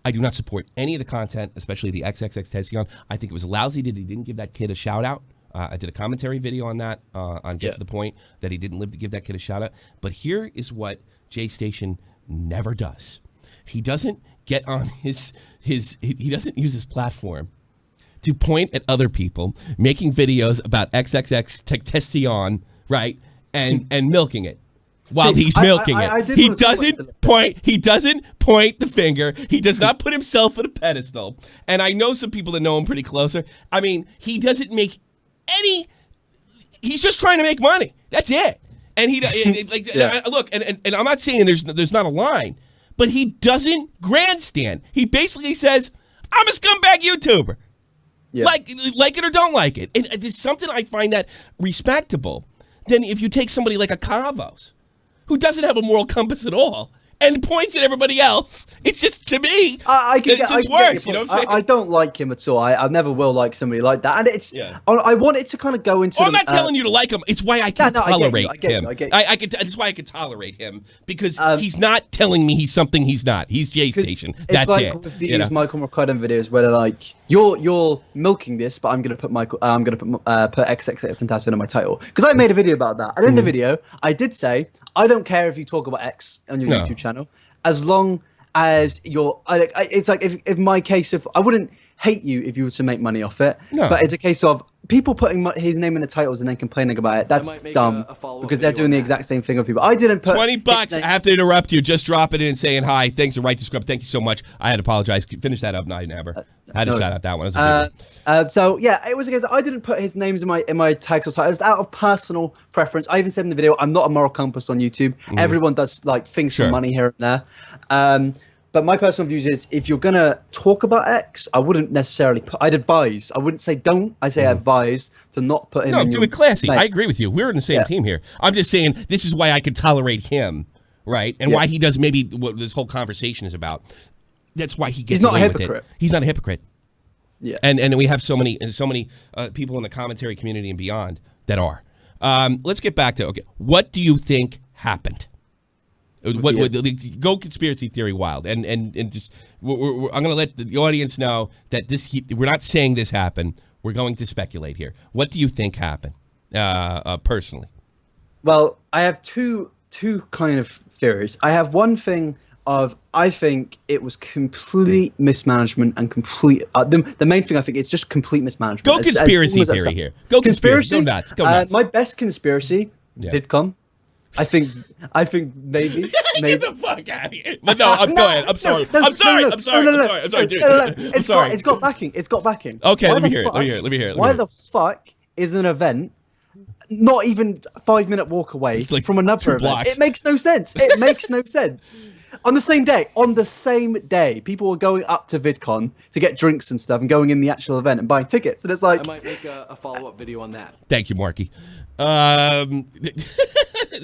E: I do not support any of the content, especially the XXX Tezzion. I think it was lousy that he didn't give that kid a shout out. I did a commentary video on that, on Get to the Point, that he didn't live to give that kid a shout out. But here is what Jay Station never does. He doesn't get on he doesn't use his platform to point at other people making videos about XXX Tezzion, right, and milking it. While
F: See,
E: he's milking
F: I
E: it,
F: did
E: he
F: wanna say
E: doesn't point. He doesn't point the finger. He does not put himself at a pedestal. And I know some people that know him pretty closer. I mean, he doesn't make any. He's just trying to make money. That's it. And he like
F: Yeah.
E: look, and I'm not saying there's not a line, but he doesn't grandstand. He basically says, "I'm a scumbag YouTuber."
F: Yeah.
E: Like it or don't like it. And there's something I find that respectable. Then if you take somebody like a Cavos, who doesn't have a moral compass at all, and points at everybody else, it's just, to me, it's worse. You know what I'm saying?
F: I don't like him at all. I never will like somebody like that. And it's,
E: Yeah.
F: I want it to kind of go into.
E: I'm not telling you to like him. It's why I can tolerate him. That's why I can tolerate him, because he's not telling me he's something he's not. He's Jay Station. That's
F: it's like
E: it.
F: with these Michael McCudden videos where they're like, "You're milking this, but I'm gonna put put XXX Tentacion in my title," because I made a video about that. And in the video, I did say, I don't care if you talk about X on your YouTube channel, as long as you're. It's like if my case of, I wouldn't hate you if you were to make money off it, but it's a case of people putting his name in the titles and then complaining about it. That's
G: might make
F: dumb
G: a follow-up
F: because they're
G: video
F: doing
G: on
F: the
G: that.
F: exact same thing with people. I didn't put
E: $20. I have to interrupt you. Just drop it in and saying hi. Thanks to Right to Scrub. Thank you so much. I had to apologize. Finish that up, Inabber. I had to
F: no.
E: shout out that one. That was a good one.
F: So yeah, it was a case I didn't put his names in my tags or titles out of personal preference. I even said in the video, I'm not a moral compass on YouTube. Everyone does like things for money here and there. But my personal views is, if you're gonna talk about X, I wouldn't necessarily put. I'd advise. I wouldn't say don't. I say advise to not put him.
E: No,
F: in
E: do
F: your
E: it classy.
F: name.
E: I agree with you. We're in the same team here. I'm just saying this is why I could tolerate him, right? And why he does maybe what this whole conversation is about. That's why he gets
F: He's not a
E: away with
F: hypocrite.
E: it. He's not a hypocrite.
F: Yeah.
E: And we have so many people in the commentary community and beyond that are. Let's get back to what do you think happened? Go conspiracy theory wild and just I'm going to let the audience know that we're not saying this happened. We're going to speculate here. What do you think happened personally?
F: Well, I have two kind of theories. I have one thing of, I think it was complete mismanagement and complete. The main thing I think is just complete mismanagement.
E: Go conspiracy theory here. Go conspiracy. Go nuts. Go nuts.
F: My best conspiracy, VidCon. I think maybe.
E: Get the fuck out of here. But no, go ahead. I'm sorry. I'm sorry, dude. I'm sorry.
F: It's got backing.
E: Okay, let me hear it.
F: Why the fuck is an event not even a 5-minute walk away
E: like
F: from another
E: 2
F: event?
E: blocks.
F: It makes no sense. It makes no sense. On the same day, people were going up to VidCon to get drinks and stuff and going in the actual event and buying tickets. And it's like,
G: I might make a follow-up video on that.
E: Thank you, Marky.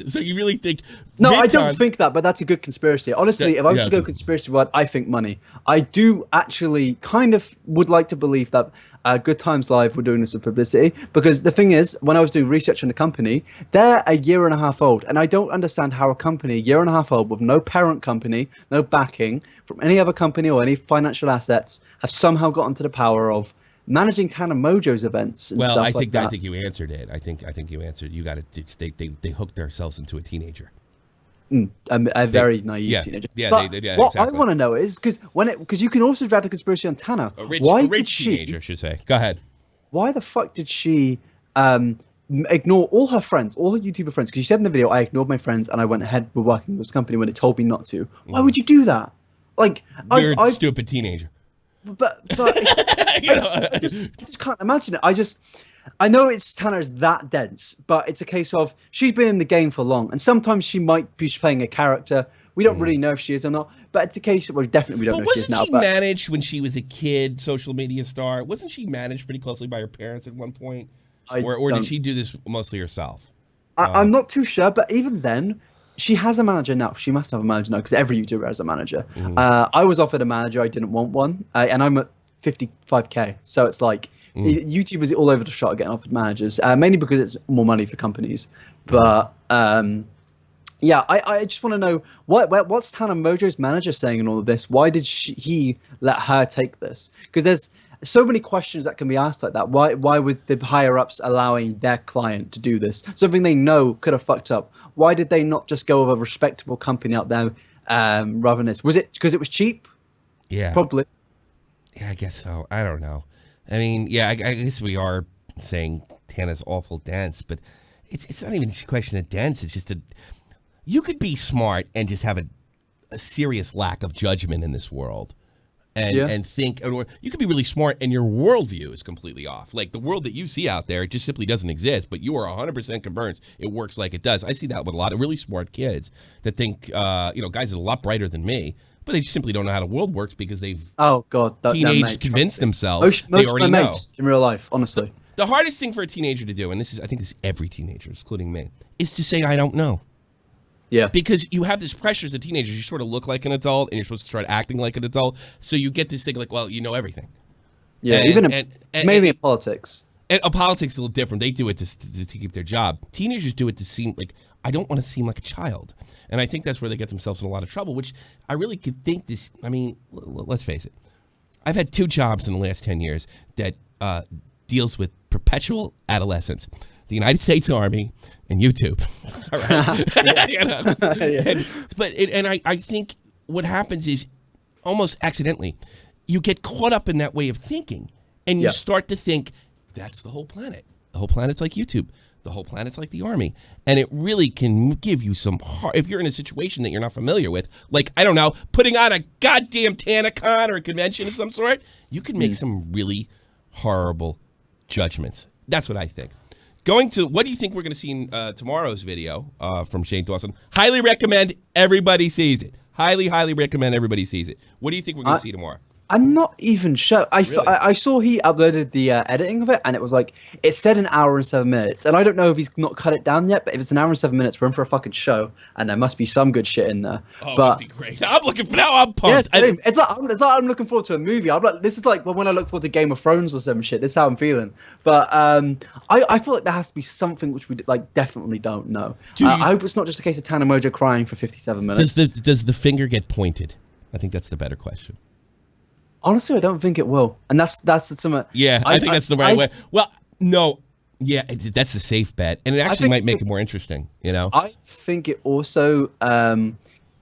E: So you really think?
F: no,
E: VidCon,
F: I don't think that, but that's a good conspiracy. Honestly, if I was to go conspiracy word, I think money. I do actually kind of would like to believe that Good Times Live were doing this for publicity, because the thing is, when I was doing research on the company, they're a year and a half old, and I don't understand how a company a year and a half old with no parent company, no backing from any other company or any financial assets have somehow gotten to the power of managing Tana Mojo's events and stuff like that.
E: I think you answered it. I think you answered. You got it. They hooked themselves into a teenager.
F: A very naive teenager.
E: Yeah,
F: but
E: yeah,
F: what
E: exactly.
F: I want to know is, because you can also drag the conspiracy on Tana.
E: A rich
F: Why
E: teenager, I should say. Go ahead.
F: Why the fuck did she ignore all her friends, all her YouTuber friends? Because she said in the video, I ignored my friends and I went ahead with working with this company when it told me not to. Why would you do that? Like,
E: You're a stupid teenager.
F: But I just can't imagine it. I know Tana's that dense, but it's a case of she's been in the game for long, and sometimes she might be playing a character. We don't really know if she is or not, but it's a case of, well, definitely we don't know if she is now.
E: Wasn't she managed when she was a kid, social media star? Wasn't she managed pretty closely by her parents at one point? Or did she do this mostly herself?
F: I'm not too sure, but even then, she has a manager now. She must have a manager now because every YouTuber has a manager. I was offered a manager. I didn't want one, and I'm at 55K. So it's like YouTubers all over the shop are getting offered managers, mainly because it's more money for companies. But yeah, I just want to know what's Tana Mojo's manager saying in all of this? Why did he let her take this? Because there's so many questions that can be asked like that. Why would the higher ups allowing their client to do this? Something they know could have fucked up. Why did they not just go with a respectable company out there rather than this? Was it because it was cheap?
E: Yeah.
F: Probably.
E: Yeah, I guess so. I don't know. I mean, yeah, I guess we are saying Tana's awful dense, but it's not even a question of dense. It's just you could be smart and just have a serious lack of judgment in this world. And think, or you could be really smart and your worldview is completely off. Like the world that you see out there, it just simply doesn't exist, but you are 100% convinced it works like it does. I see that with a lot of really smart kids that think, guys that are a lot brighter than me, but they just simply don't know how the world works because they've teenage convinced themselves they already know.
F: In real life, honestly.
E: The hardest thing for a teenager to do, and I think this is every teenager, including me, is to say, I don't know.
F: Yeah.
E: Because you have this pressure as a teenager. You sort of look like an adult, and you're supposed to start acting like an adult. So you get this thing like, well, you know everything.
F: Yeah, it's mainly in politics.
E: And politics is a little different. They do it to keep their job. Teenagers do it to seem like, I don't want to seem like a child. And I think that's where they get themselves in a lot of trouble, which I really could think this. I mean, let's face it. I've had 2 jobs in the last 10 years that deals with perpetual adolescence. The United States Army and YouTube. All right. I think what happens is almost accidentally, you get caught up in that way of thinking and you start to think that's the whole planet. The whole planet's like YouTube. The whole planet's like the Army. And it really can give you some hard, if you're in a situation that you're not familiar with, like, I don't know, putting on a goddamn Tanacon or a convention of some sort, you can make some really horrible judgments. That's what I think. What do you think we're going to see in tomorrow's video from Shane Dawson? Highly recommend everybody sees it. Highly, highly recommend everybody sees it. What do you think we're going to see tomorrow?
F: I'm not even sure. I saw he uploaded the editing of it, and it was like, it said an hour and 7 minutes. And I don't know if he's not cut it down yet, but if it's an hour and 7 minutes, we're in for a fucking show, and there must be some good shit in there.
E: Oh, but, it must be great. I'm looking for now. I'm pumped.
F: Yeah, same. It's like I'm looking forward to a movie. I'm like, this is like when I look forward to Game of Thrones or some shit. This is how I'm feeling. But I feel like there has to be something which we like definitely don't know. I hope it's not just a case of Tana Mojo crying for 57 minutes.
E: Does the finger get pointed? I think that's the better question.
F: Honestly, I don't think it will, and that's some.
E: Yeah, I think that's the right way. Well, no, yeah, that's the safe bet, and it actually might make it more interesting. You know,
F: I think it also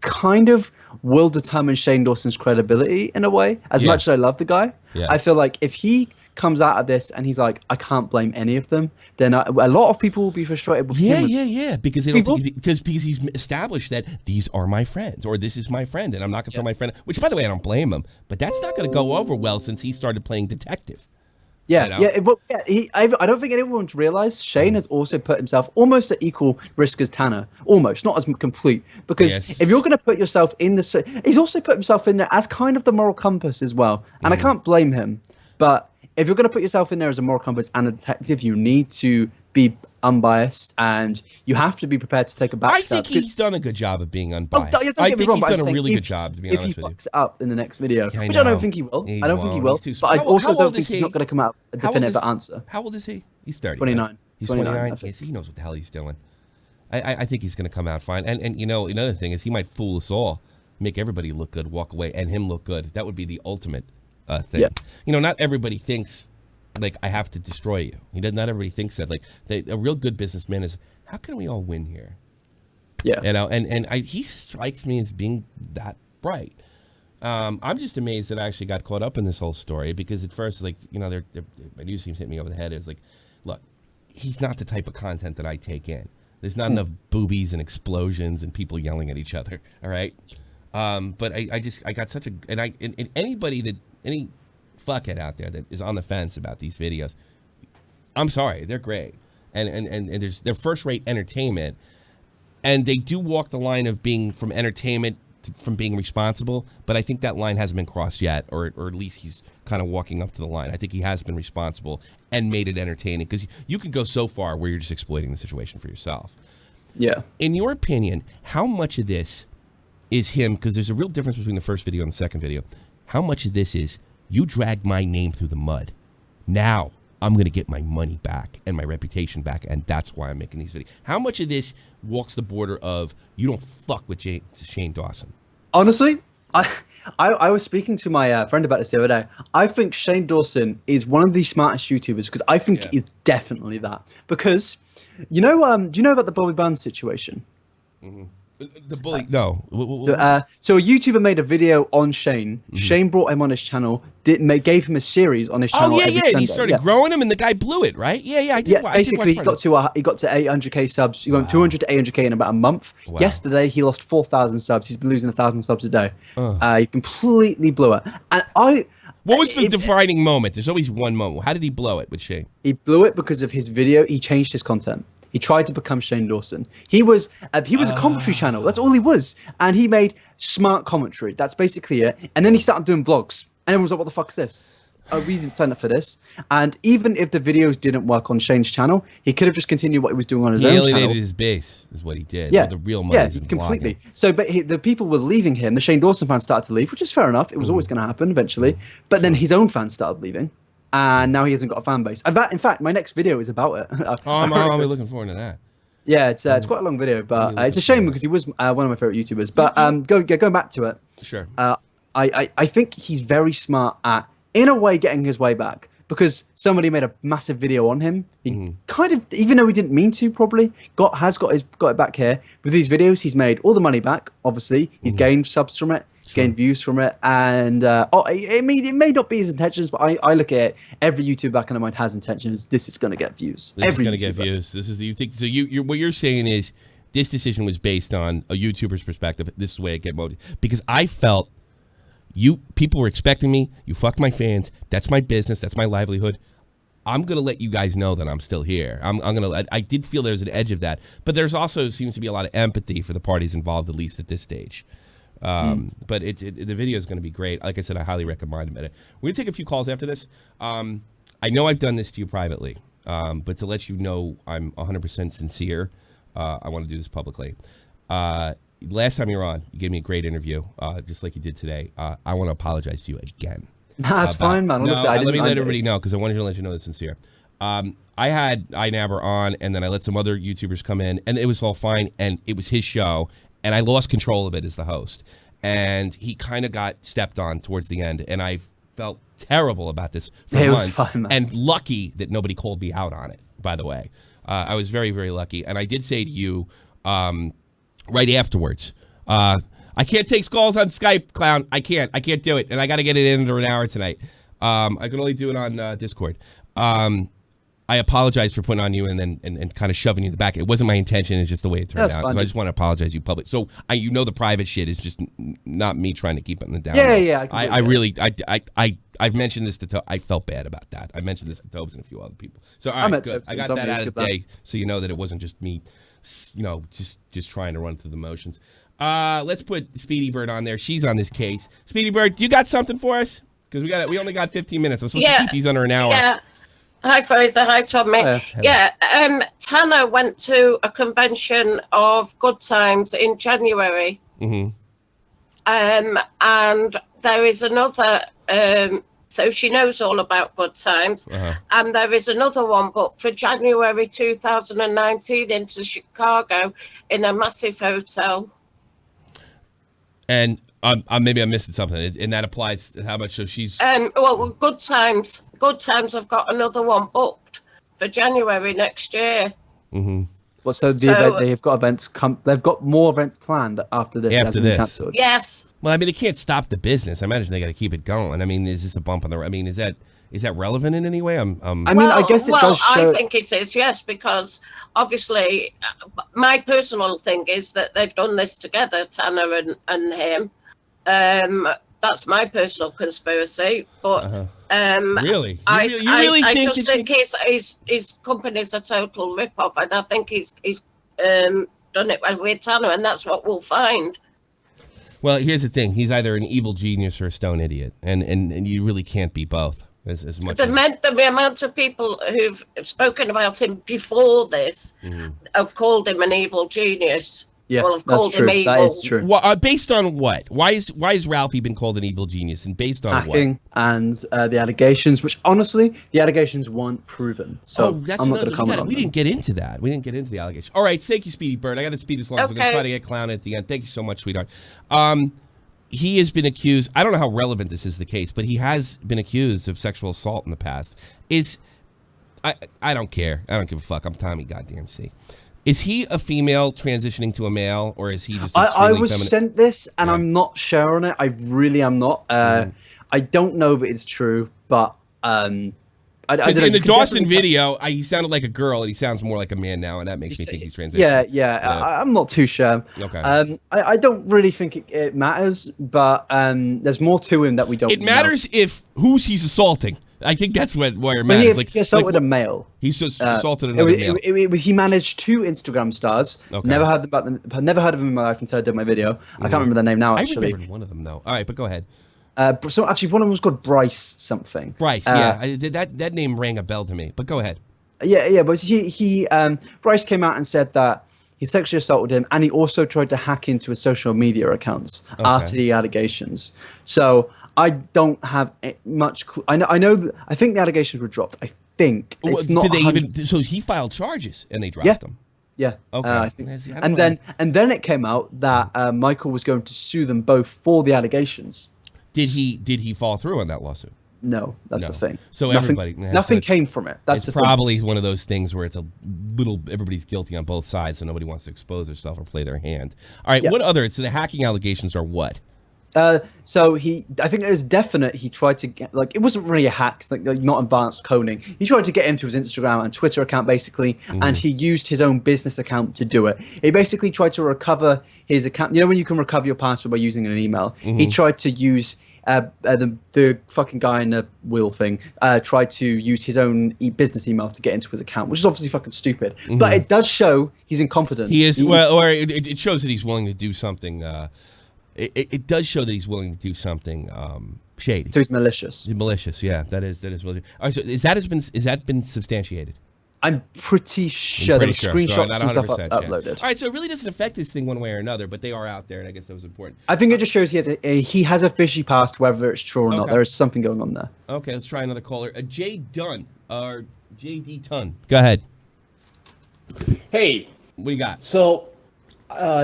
F: kind of will determine Shane Dawson's credibility in a way. As much as I love the guy, I feel like if he comes out of this and he's like, I can't blame any of them, then a lot of people will be frustrated with him.
E: Yeah, because they don't because he's established that these are my friends or this is my friend and I'm not gonna throw my friend. Which, by the way, I don't blame him, but that's not gonna go over well since he started playing detective.
F: I don't think anyone's realized Shane has also put himself almost at equal risk as Tana, almost not as complete. Because if you're going to put yourself in he's also put himself in there as kind of the moral compass as well, and I can't blame him, but. If you're going to put yourself in there as a moral compass and a detective, you need to be unbiased and you have to be prepared to take a back step.
E: I think he's done a good job of being unbiased. I think he's done a really good job, to be honest with you.
F: If he fucks it up in the next video, which I don't think he will. I don't think he will. But I also don't think he's not going to come out with a definitive answer.
E: How old is he? He's 30.
F: 29.
E: He's 29. Yes, he knows what the hell he's doing. I think he's going to come out fine. And you know, another thing is he might fool us all, make everybody look good, walk away, and him look good. That would be the ultimate thing. You know, not everybody thinks like I have to destroy you. Not everybody thinks that. Like a real good businessman is, how can we all win here? Yeah, you know, and he strikes me as being that bright. I'm just amazed that I actually got caught up in this whole story because at first, like, you know, my news teams hit me over the head. It was like, look, he's not the type of content that I take in. There's not enough boobies and explosions and people yelling at each other. All right. But I got such a, and anybody any fuckhead out there that is on the fence about these videos, I'm sorry, they're great. And they're first-rate entertainment. And they do walk the line of being from entertainment from being responsible, but I think that line hasn't been crossed yet, or at least he's kind of walking up to the line. I think he has been responsible and made it entertaining, because you can go so far where you're just exploiting the situation for yourself.
F: Yeah.
E: In your opinion, how much of this is him, because there's a real difference between the first video and the second video, how much of this is, you dragged my name through the mud, now I'm going to get my money back and my reputation back, and that's why I'm making these videos? How much of this walks the border of, you don't fuck with Shane Dawson?
F: Honestly, I was speaking to my friend about this the other day. I think Shane Dawson is one of the smartest YouTubers, because I think he's definitely that. Because, do you know about the Bobby Burns situation?
E: Mm-hmm. The bully? No.
F: So a YouTuber made a video on Shane.
E: Mm-hmm.
F: Shane brought him on his channel. Gave him a series on his channel.
E: Oh yeah, and he started growing him, and the guy blew it, right? Yeah. I did.
F: Basically, he got to 800k subs. He went 200 to 800k in about a month.
E: Wow.
F: Yesterday, he lost 4,000 subs. He's been losing 1,000 subs a day. He completely blew it. And
E: what was the defining moment? There's always one moment. How did he blow it with Shane?
F: He blew it because of his video. He changed his content. He tried to become Shane Dawson. He was a commentary channel. That's all he was. And he made smart commentary. That's basically it. And then he started doing vlogs. And everyone was like, what the fuck's this? We didn't sign up for this. And even if the videos didn't work on Shane's channel, he could have just continued what he was doing on his own channel.
E: He alienated his base, is what he did.
F: Yeah,
E: the real money.
F: Yeah, completely. So, but the people were leaving him. The Shane Dawson fans started to leave, which is fair enough. It was always going to happen eventually. But then his own fans started leaving. And now he hasn't got a fan base. In fact, my next video is about it.
E: I'll be looking forward to that.
F: Yeah, it's quite a long video, but it's a shame because he was one of my favorite YouTubers. But going back to it.
E: Sure.
F: I think he's very smart at, in a way, getting his way back, because somebody made a massive video on him. He kind of, even though he didn't mean to, probably got it back here. With these videos, he's made all the money back. Obviously, he's gained subs from it. Gain views from it, and it may not be his intentions, but I look at it. Every YouTuber back in the mind has intentions. This is going to get views.
E: This is going to get views. This is you think so. You what you're saying is this decision was based on a YouTuber's perspective. This is the way I get motivated, because I felt people were expecting me. You fucked my fans. That's my business. That's my livelihood. I'm gonna let you guys know that I'm still here. I did feel there's an edge of that, but there's also seems to be a lot of empathy for the parties involved, at least at this stage. But the video is going to be great. Like I said, I highly recommend it. We're going to take a few calls after this. I know I've done this to you privately, but to let you know I'm 100% sincere, I want to do this publicly. Last time you were on, you gave me a great interview, just like you did today. I want to apologize to you again.
F: That's fine, man. Honestly,
E: let me let everybody know, because I wanted to let you know it's sincere. I had Inabber on, and then I let some other YouTubers come in, and it was all fine, and it was his show. And I lost control of it as the host. And he kind of got stepped on towards the end. And I felt terrible about this for months. Fine, and lucky that nobody called me out on it, by the way. I was very, very lucky. And I did say to you right afterwards, I can't take calls on Skype, clown. I can't do it. And I got to get it in under an hour tonight. I can only do it on Discord. I apologize for putting on you and kind of shoving you in the back. It wasn't my intention. It's just the way it turned out. So I just want to apologize to you public. So the private shit is just not me trying to keep it in the down.
F: Yeah.
E: I've mentioned this to I felt bad about that. I mentioned this to Tobes and a few other people. So all right, good. I got that out of the day, so you know that it wasn't just me, just trying to run through the motions. Let's put Speedy Bird on there. She's on this case. Speedy Bird, you got something for us? Because we only got 15 minutes. I'm supposed to keep these under an hour.
H: Yeah. Hi, Fraser. Hi, Tommy. Tanner went to a convention of Good Times in January. And there is another, so she knows all about Good Times. And there is another one booked for January 2019 into Chicago in a massive hotel.
E: And maybe I'm missing something, and that applies to how much. So she's
H: Good Times. Good Times have got another one booked for January next year.
F: Well, so event, they've got events they've got more events planned after this.
H: Yes.
E: Well, I mean, they can't stop the business. I imagine they got to keep it going. I mean, is this a bump on the? I mean, is that relevant in any way? I
F: guess it does show.
H: I think it is, yes, because obviously, my personal thing is that they've done this together, Tanner and him. That's my personal conspiracy, but
E: really,
H: I
E: think
H: just think his company's a total rip-off, and I think he's done it with Tanner, and that's what we'll find.
E: Well, here's the thing: he's either an evil genius or a stone idiot, and you really can't be both. As much
H: The
E: as...
H: amount of people who've spoken about him before this have called him an evil genius.
F: Yeah,
H: well, have
F: that's
H: called
F: true.
H: him evil.
F: That is true.
E: Well, based on what? Why is Ralphie been called an evil genius, and based on
F: Hacking and the allegations, which honestly, the allegations weren't proven. So
E: that's
F: I'm not going
E: another.
F: to comment on
E: We
F: them.
E: didn't get into that. We didn't get into the allegations. All right, thank you, Speedy Bird. I got to speed this along. So I'm going to
H: Okay.
E: try to get clown at the end. Thank you so much, sweetheart. He has been accused. I don't know how relevant this is the case, but he has been accused of sexual assault in the past. I don't care. I don't give a fuck. I'm Tommy Goddamn C. Is he a female transitioning to a male, or is he just?
F: I was
E: feminine?
F: sent this, and
E: Yeah.
F: I'm not sure on it. I really am not. I don't know if it's true, but I don't know.
E: In the
F: You can
E: Dawson
F: definitely
E: video, he sounded like a girl, and he sounds more like a man now, and that makes me think he's transitioning.
F: I'm not too sure.
E: Okay.
F: I don't really think it matters, but there's more to him that we don't.
E: It matters if who's he's assaulting. I think that's where it
F: But
E: matters.
F: he assaulted a male.
E: He assaulted another male.
F: He managed 2 Instagram stars.
E: Okay.
F: Never heard about them. Never heard of them in my life until I did my video. I can't remember their name now.
E: I
F: Actually,
E: remembered one of them though. All right, but go ahead.
F: so actually, one of them was called Bryce something.
E: Bryce, that name rang a bell to me. But go ahead.
F: Yeah, but he Bryce came out and said that he sexually assaulted him, and he also tried to hack into his social media accounts after the allegations. So I don't have much clue. I think the allegations were dropped. I think it's not.
E: Did they even? So he filed charges and they dropped them.
F: Yeah.
E: Okay.
F: I think.
E: See, I
F: And
E: don't
F: then it came out that Michael was going to sue them both for the allegations.
E: Did he fall through on that lawsuit?
F: No, that's the thing.
E: So
F: nothing came from it. That's
E: it's
F: the
E: probably
F: thing.
E: one of those things where it's a little everybody's guilty on both sides, so nobody wants to expose themselves or play their hand. All right, what other? So the hacking allegations are what?
F: So I think it was definite. He tried to get it wasn't really a hack, it's like not advanced coding. He tried to get into his Instagram and Twitter account basically, and he used his own business account to do it. He basically tried to recover his account. You know when you can recover your password by using an email? He tried to use the fucking guy in the wheel thing. Tried to use his own business email to get into his account, which is obviously fucking stupid. But it does show he's incompetent.
E: He is, or it shows that he's willing to do something. It does show that he's willing to do something shady.
F: So he's malicious.
E: He's malicious, yeah. That is malicious. All right, so is that been substantiated?
F: I'm pretty sure there were screenshots and stuff uploaded.
E: All right, so it really doesn't affect this thing one way or another, but they are out there, and I guess that was important.
F: I think it just shows he has a fishy past, whether it's true or not. There is something going on there.
E: Okay, let's try another caller. Jay Dunn, or JD Tunn. Go ahead.
I: Hey.
E: What do you got?
I: So,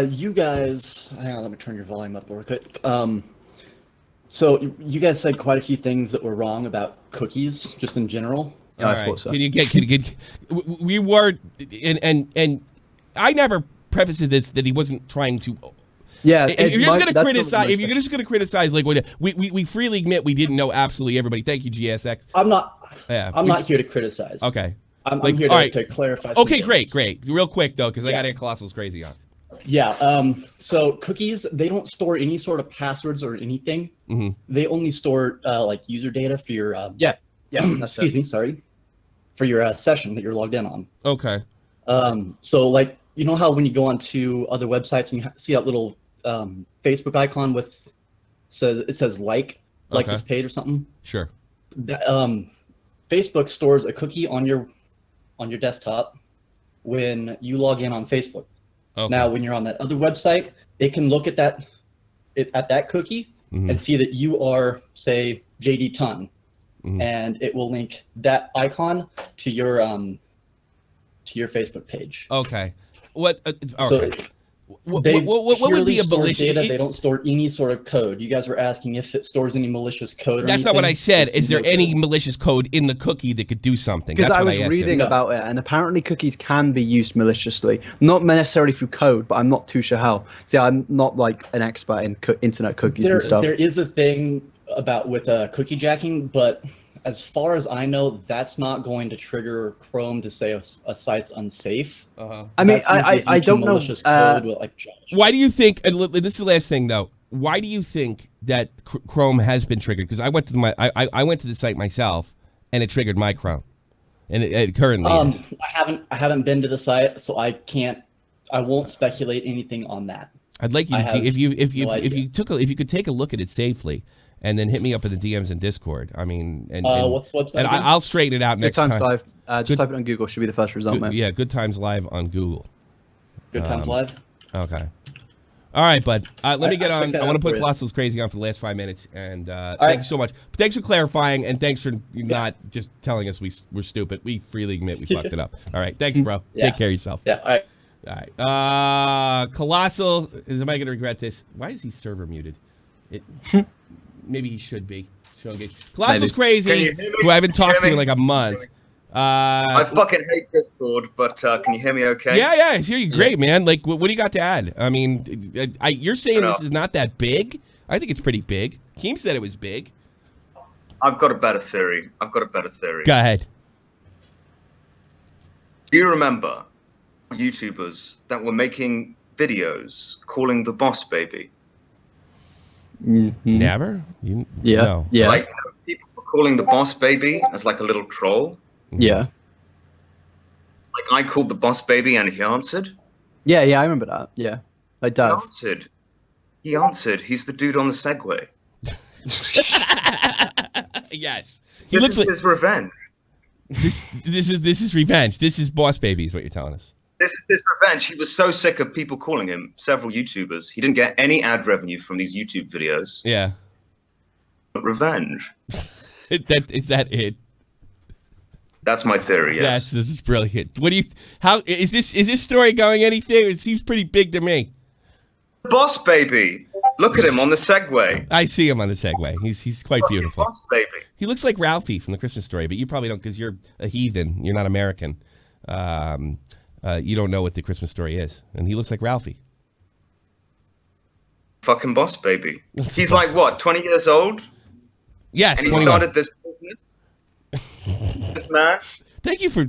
I: you guys, hang on, let me turn your volume up real quick. So you guys said quite a few things that were wrong about cookies, just in general.
E: Yeah, I thought so. Can you get? We were, and I never prefaced this that he wasn't trying to.
F: Yeah,
E: if you're just going to criticize, like we freely admit we didn't know absolutely everybody. Thank you, GSX.
I: I'm not here to criticize.
E: Okay.
I: I'm here to clarify.
E: Okay, great. Real quick though, because I got to get Colossal's crazy on.
I: Yeah. So cookies, they don't store any sort of passwords or anything. They only store like user data for your excuse me, sorry, for your session that you're logged in on.
E: Okay.
I: So like you know how when you go onto other websites and you see that little Facebook icon with it says like this page or something.
E: Sure.
I: That, Facebook stores a cookie on your desktop when you log in on Facebook. Okay. Now, when you're on that other website, it can look at that cookie and see that you are, say, JD Tunn, and it will link that icon to your Facebook page.
E: Okay. What?
I: So
E: what would be a malicious
I: data? They don't store any sort of code. You guys were asking if it stores any malicious code.
E: That's not what I said. Is there any malicious code in the cookie that could do something?
F: Because I was reading about it, and apparently cookies can be used maliciously, not necessarily through code, but I'm not too sure how. See, I'm not like an expert in internet cookies and stuff.
I: There is a thing with cookie jacking, but as far as I know, that's not going to trigger Chrome to say a site's unsafe.
F: I mean, I don't know.
I: Code with, like,
E: why do you think? And this is the last thing, though. Why do you think that Chrome has been triggered? Because I went to I went to the site myself, and it triggered my Chrome, and it currently is.
I: I haven't been to the site, so I won't speculate anything on that.
E: I'd like you
I: I
E: to
I: have
E: if you
I: no idea.
E: if you could take a look at it safely, and then hit me up in the DMs in Discord. I mean, and
I: what's the website
E: And
I: again?
E: I'll straighten it out
F: Good
E: next
F: Times
E: time.
F: Live. Just type it on Google. Should be the first result, mate.
E: Yeah, Good Times Live on Google.
I: Good Times Live.
E: Okay. All right, bud. Let me get
I: I'll
E: on.
I: check that
E: I want to
I: out
E: put
I: for you.
E: Colossal's Crazy on for the last 5 minutes, and thank
I: right.
E: you so much. Thanks for clarifying, and thanks for not just telling us we're stupid. We freely admit we fucked it up. All right, thanks, bro.
I: Yeah.
E: Take care of yourself.
I: Yeah. All right.
E: All right. Colossal, am I going to regret this? Why is he server muted? Maybe he should be. Colossal's Crazy,
J: Can you hear me?
E: who I haven't
J: Can you
E: talked
J: hear
E: to in
J: me?
E: like a month.
J: I fucking hate Discord, but can you hear me okay?
E: Yeah, I hear you great, man. Like, what do you got to add? I mean, you're saying this is not that big? I think it's pretty big. Keem said it was big.
J: I've got a better theory.
E: Go ahead.
J: Do you remember YouTubers that were making videos calling the boss baby?
E: Never?
F: Yeah.
E: No.
F: Yeah.
J: Like, people were calling the boss baby as like a little troll.
F: Yeah.
J: Like, I called the boss baby and he answered.
F: Yeah, I remember that. Yeah. Like Dove.
J: He answered. He's the dude on the Segway.
E: Yes.
J: This is his revenge.
E: This is revenge. This is boss baby is what you're telling us.
J: This is his revenge. He was so sick of people calling him, several YouTubers. He didn't get any ad revenue from these YouTube videos.
E: Yeah.
J: But revenge.
E: Is that it?
J: That's my theory, yes.
E: This is brilliant. What do you? How is this story going? Anything? It seems pretty big to me.
J: Boss baby. Look at him on the Segway.
E: I see him on the Segway. He's quite beautiful.
J: Boss baby.
E: He looks like Ralphie from the Christmas Story, but you probably don't because you're a heathen. You're not American. You don't know what the Christmas Story is, and he looks like Ralphie.
J: Fucking boss baby. He's like what, 20 years old?
E: Yes.
J: And he
E: 21.
J: started this business. This man.
E: Thank you for.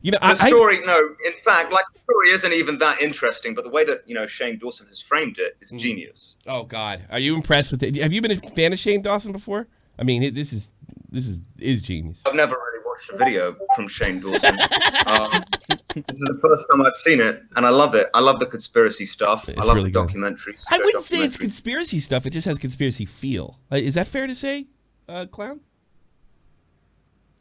E: You know,
J: The story, no, in fact, like the story isn't even that interesting, but the way that, Shane Dawson has framed it is genius.
E: Oh God, are you impressed with it? Have you been a fan of Shane Dawson before? I mean, this is genius.
J: I've never really watched a video from Shane Dawson. This is the first time I've seen it, and I love it. I love the conspiracy stuff. I love
E: really
J: the
E: good.
J: documentaries.
E: I wouldn't say it's conspiracy stuff. It just has conspiracy feel. Is that fair to say, Clown?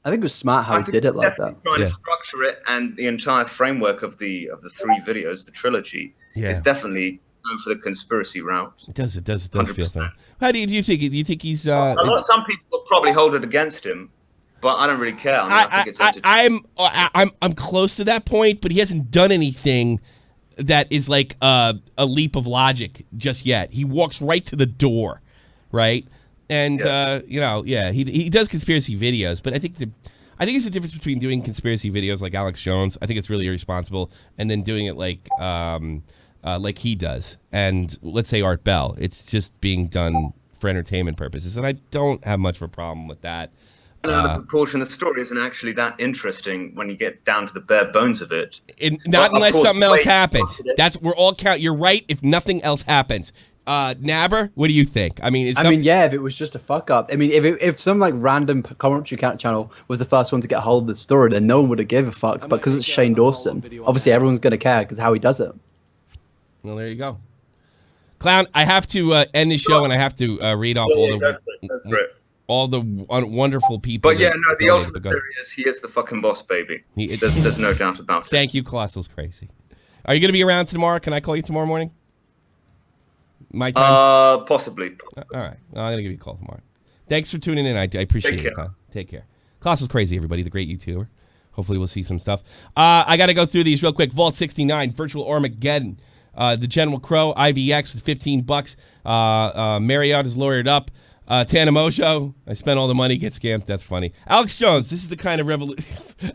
F: I think it was smart how he did it like that.
J: Trying to structure it, and the entire framework of the 3 videos, the trilogy, is definitely going for the conspiracy route.
E: It does feel so. How do you think? Do you think he's?
J: Some people will probably hold it against him, but I don't really care. I think it's entertaining.
E: I'm close to that point, but he hasn't done anything that is like a leap of logic just yet. He walks right to the door, right? And he does conspiracy videos, but I think it's the difference between doing conspiracy videos like Alex Jones. I think it's really irresponsible, and then doing it like he does. And let's say Art Bell, it's just being done for entertainment purposes, and I don't have much of a problem with that.
J: The proportion of the story isn't actually that interesting when you get down to the bare bones of it.
E: Not unless something else happens. We're all count. You're right. If nothing else happens. Nabber, what do you think? I mean,
F: if it was just a fuck up. I mean, if some like random commentary channel was the first one to get a hold of the story, then no one would have gave a fuck. But because it's Shane Dawson, obviously everyone's gonna care because how he does it.
E: Well, there you go, Clown. I have to end the show and I have to read off all the wonderful people.
J: But the ultimate theory is he is the fucking boss baby. There's no doubt about it.
E: Thank you, Colossal's Crazy. Are you gonna be around tomorrow? Can I call you tomorrow morning? My time?
J: Possibly.
E: All right. I'm going to give you a call tomorrow. Thanks for tuning in. I appreciate it. Take care. Colossal's Crazy, everybody. The great YouTuber. Hopefully we'll see some stuff. I got to go through these real quick. Vault 69, Virtual Armageddon. The General Crow, IVX with $15. Marriott is lawyered up. Tanamosho, I spent all the money, get scammed. That's funny. Alex Jones, this is the kind of revolution.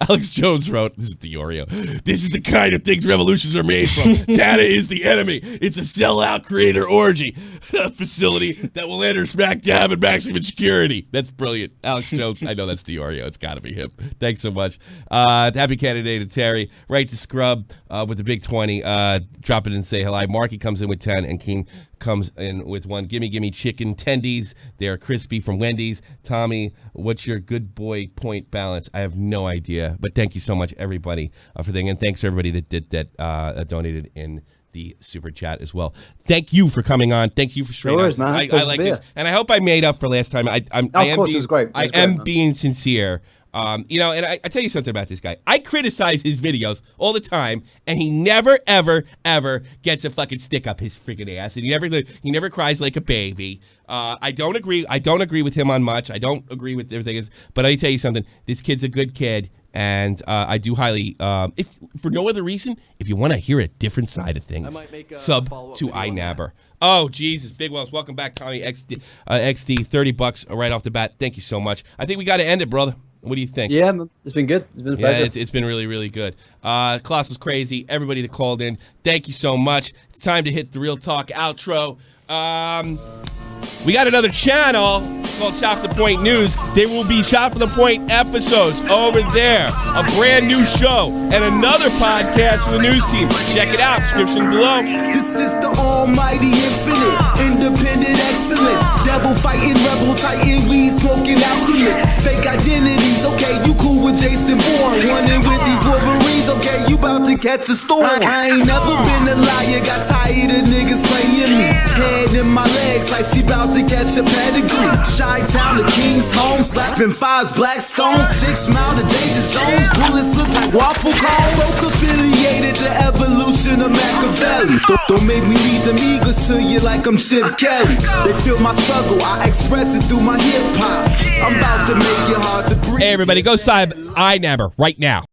E: Alex Jones wrote, this is the Oreo. This is the kind of things revolutions are made from. Tana is the enemy. It's a sellout creator orgy. A facility that will enter smack dab in maximum security. That's brilliant. Alex Jones, I know that's the Oreo. It's got to be him. Thanks so much. Happy candidate to Terry. Right to Scrub with the big 20. Drop it and say hello. Marky comes in with 10 and King comes in with 1. Gimme chicken tendies. They are crispy from Wendy's. Tommy, what's your good boy point balance? I have no idea, but thank you so much, everybody, for the thing, and thanks to everybody that donated in the super chat as well. Thank you for coming on. Thank you for straight
F: No worries, man.
E: I like this, and I hope I made up for last time. I am
F: it was great.
E: I am being sincere. You know, and I tell you something about this guy. I criticize his videos all the time, and he never, ever, ever gets a fucking stick up his freaking ass, and he never cries like a baby. I don't agree with him on much. I don't agree with everything, but I tell you something. This kid's a good kid. And I do highly, if for no other reason, if you want to hear a different side of things, sub to Inabber. Oh, Jesus. Big Wells, welcome back, Tommy XD, $30 right off the bat. Thank you so much. I think we got to end it, brother. What do you think?
F: Yeah, it's been good. It's been a pleasure.
E: Yeah, it's been really, really good. Klaus is crazy. Everybody that called in, thank you so much. It's time to hit the Real Talk outro. We got another channel. It's called Shot from the Point News. There will be Shot from the Point episodes over there. A brand new show and another podcast for the news team. Check it out. Description below.
K: This is the almighty infinite, independent excellence. Devil fighting, rebel titan, weed smoking alchemist. Fake identities, okay, you cool with Jason Bourne. Running with these Wolverines, okay, you about to catch a storm. I ain't never been a liar, got tired of niggas playing me. Head in my legs like she about to catch a pedigree. Chi-town to King's home, slapping fives, black stones, 6 mile to danger zones. Bullets look like waffle cones. Folk affiliated to evolution of Machiavelli. Don't make me read them eagles to you like I'm Chip Kelly. They feel my struggle, I express it through my hip hop. I'm about to make it hard to breathe.
E: Hey, everybody, go sub Inabber right now.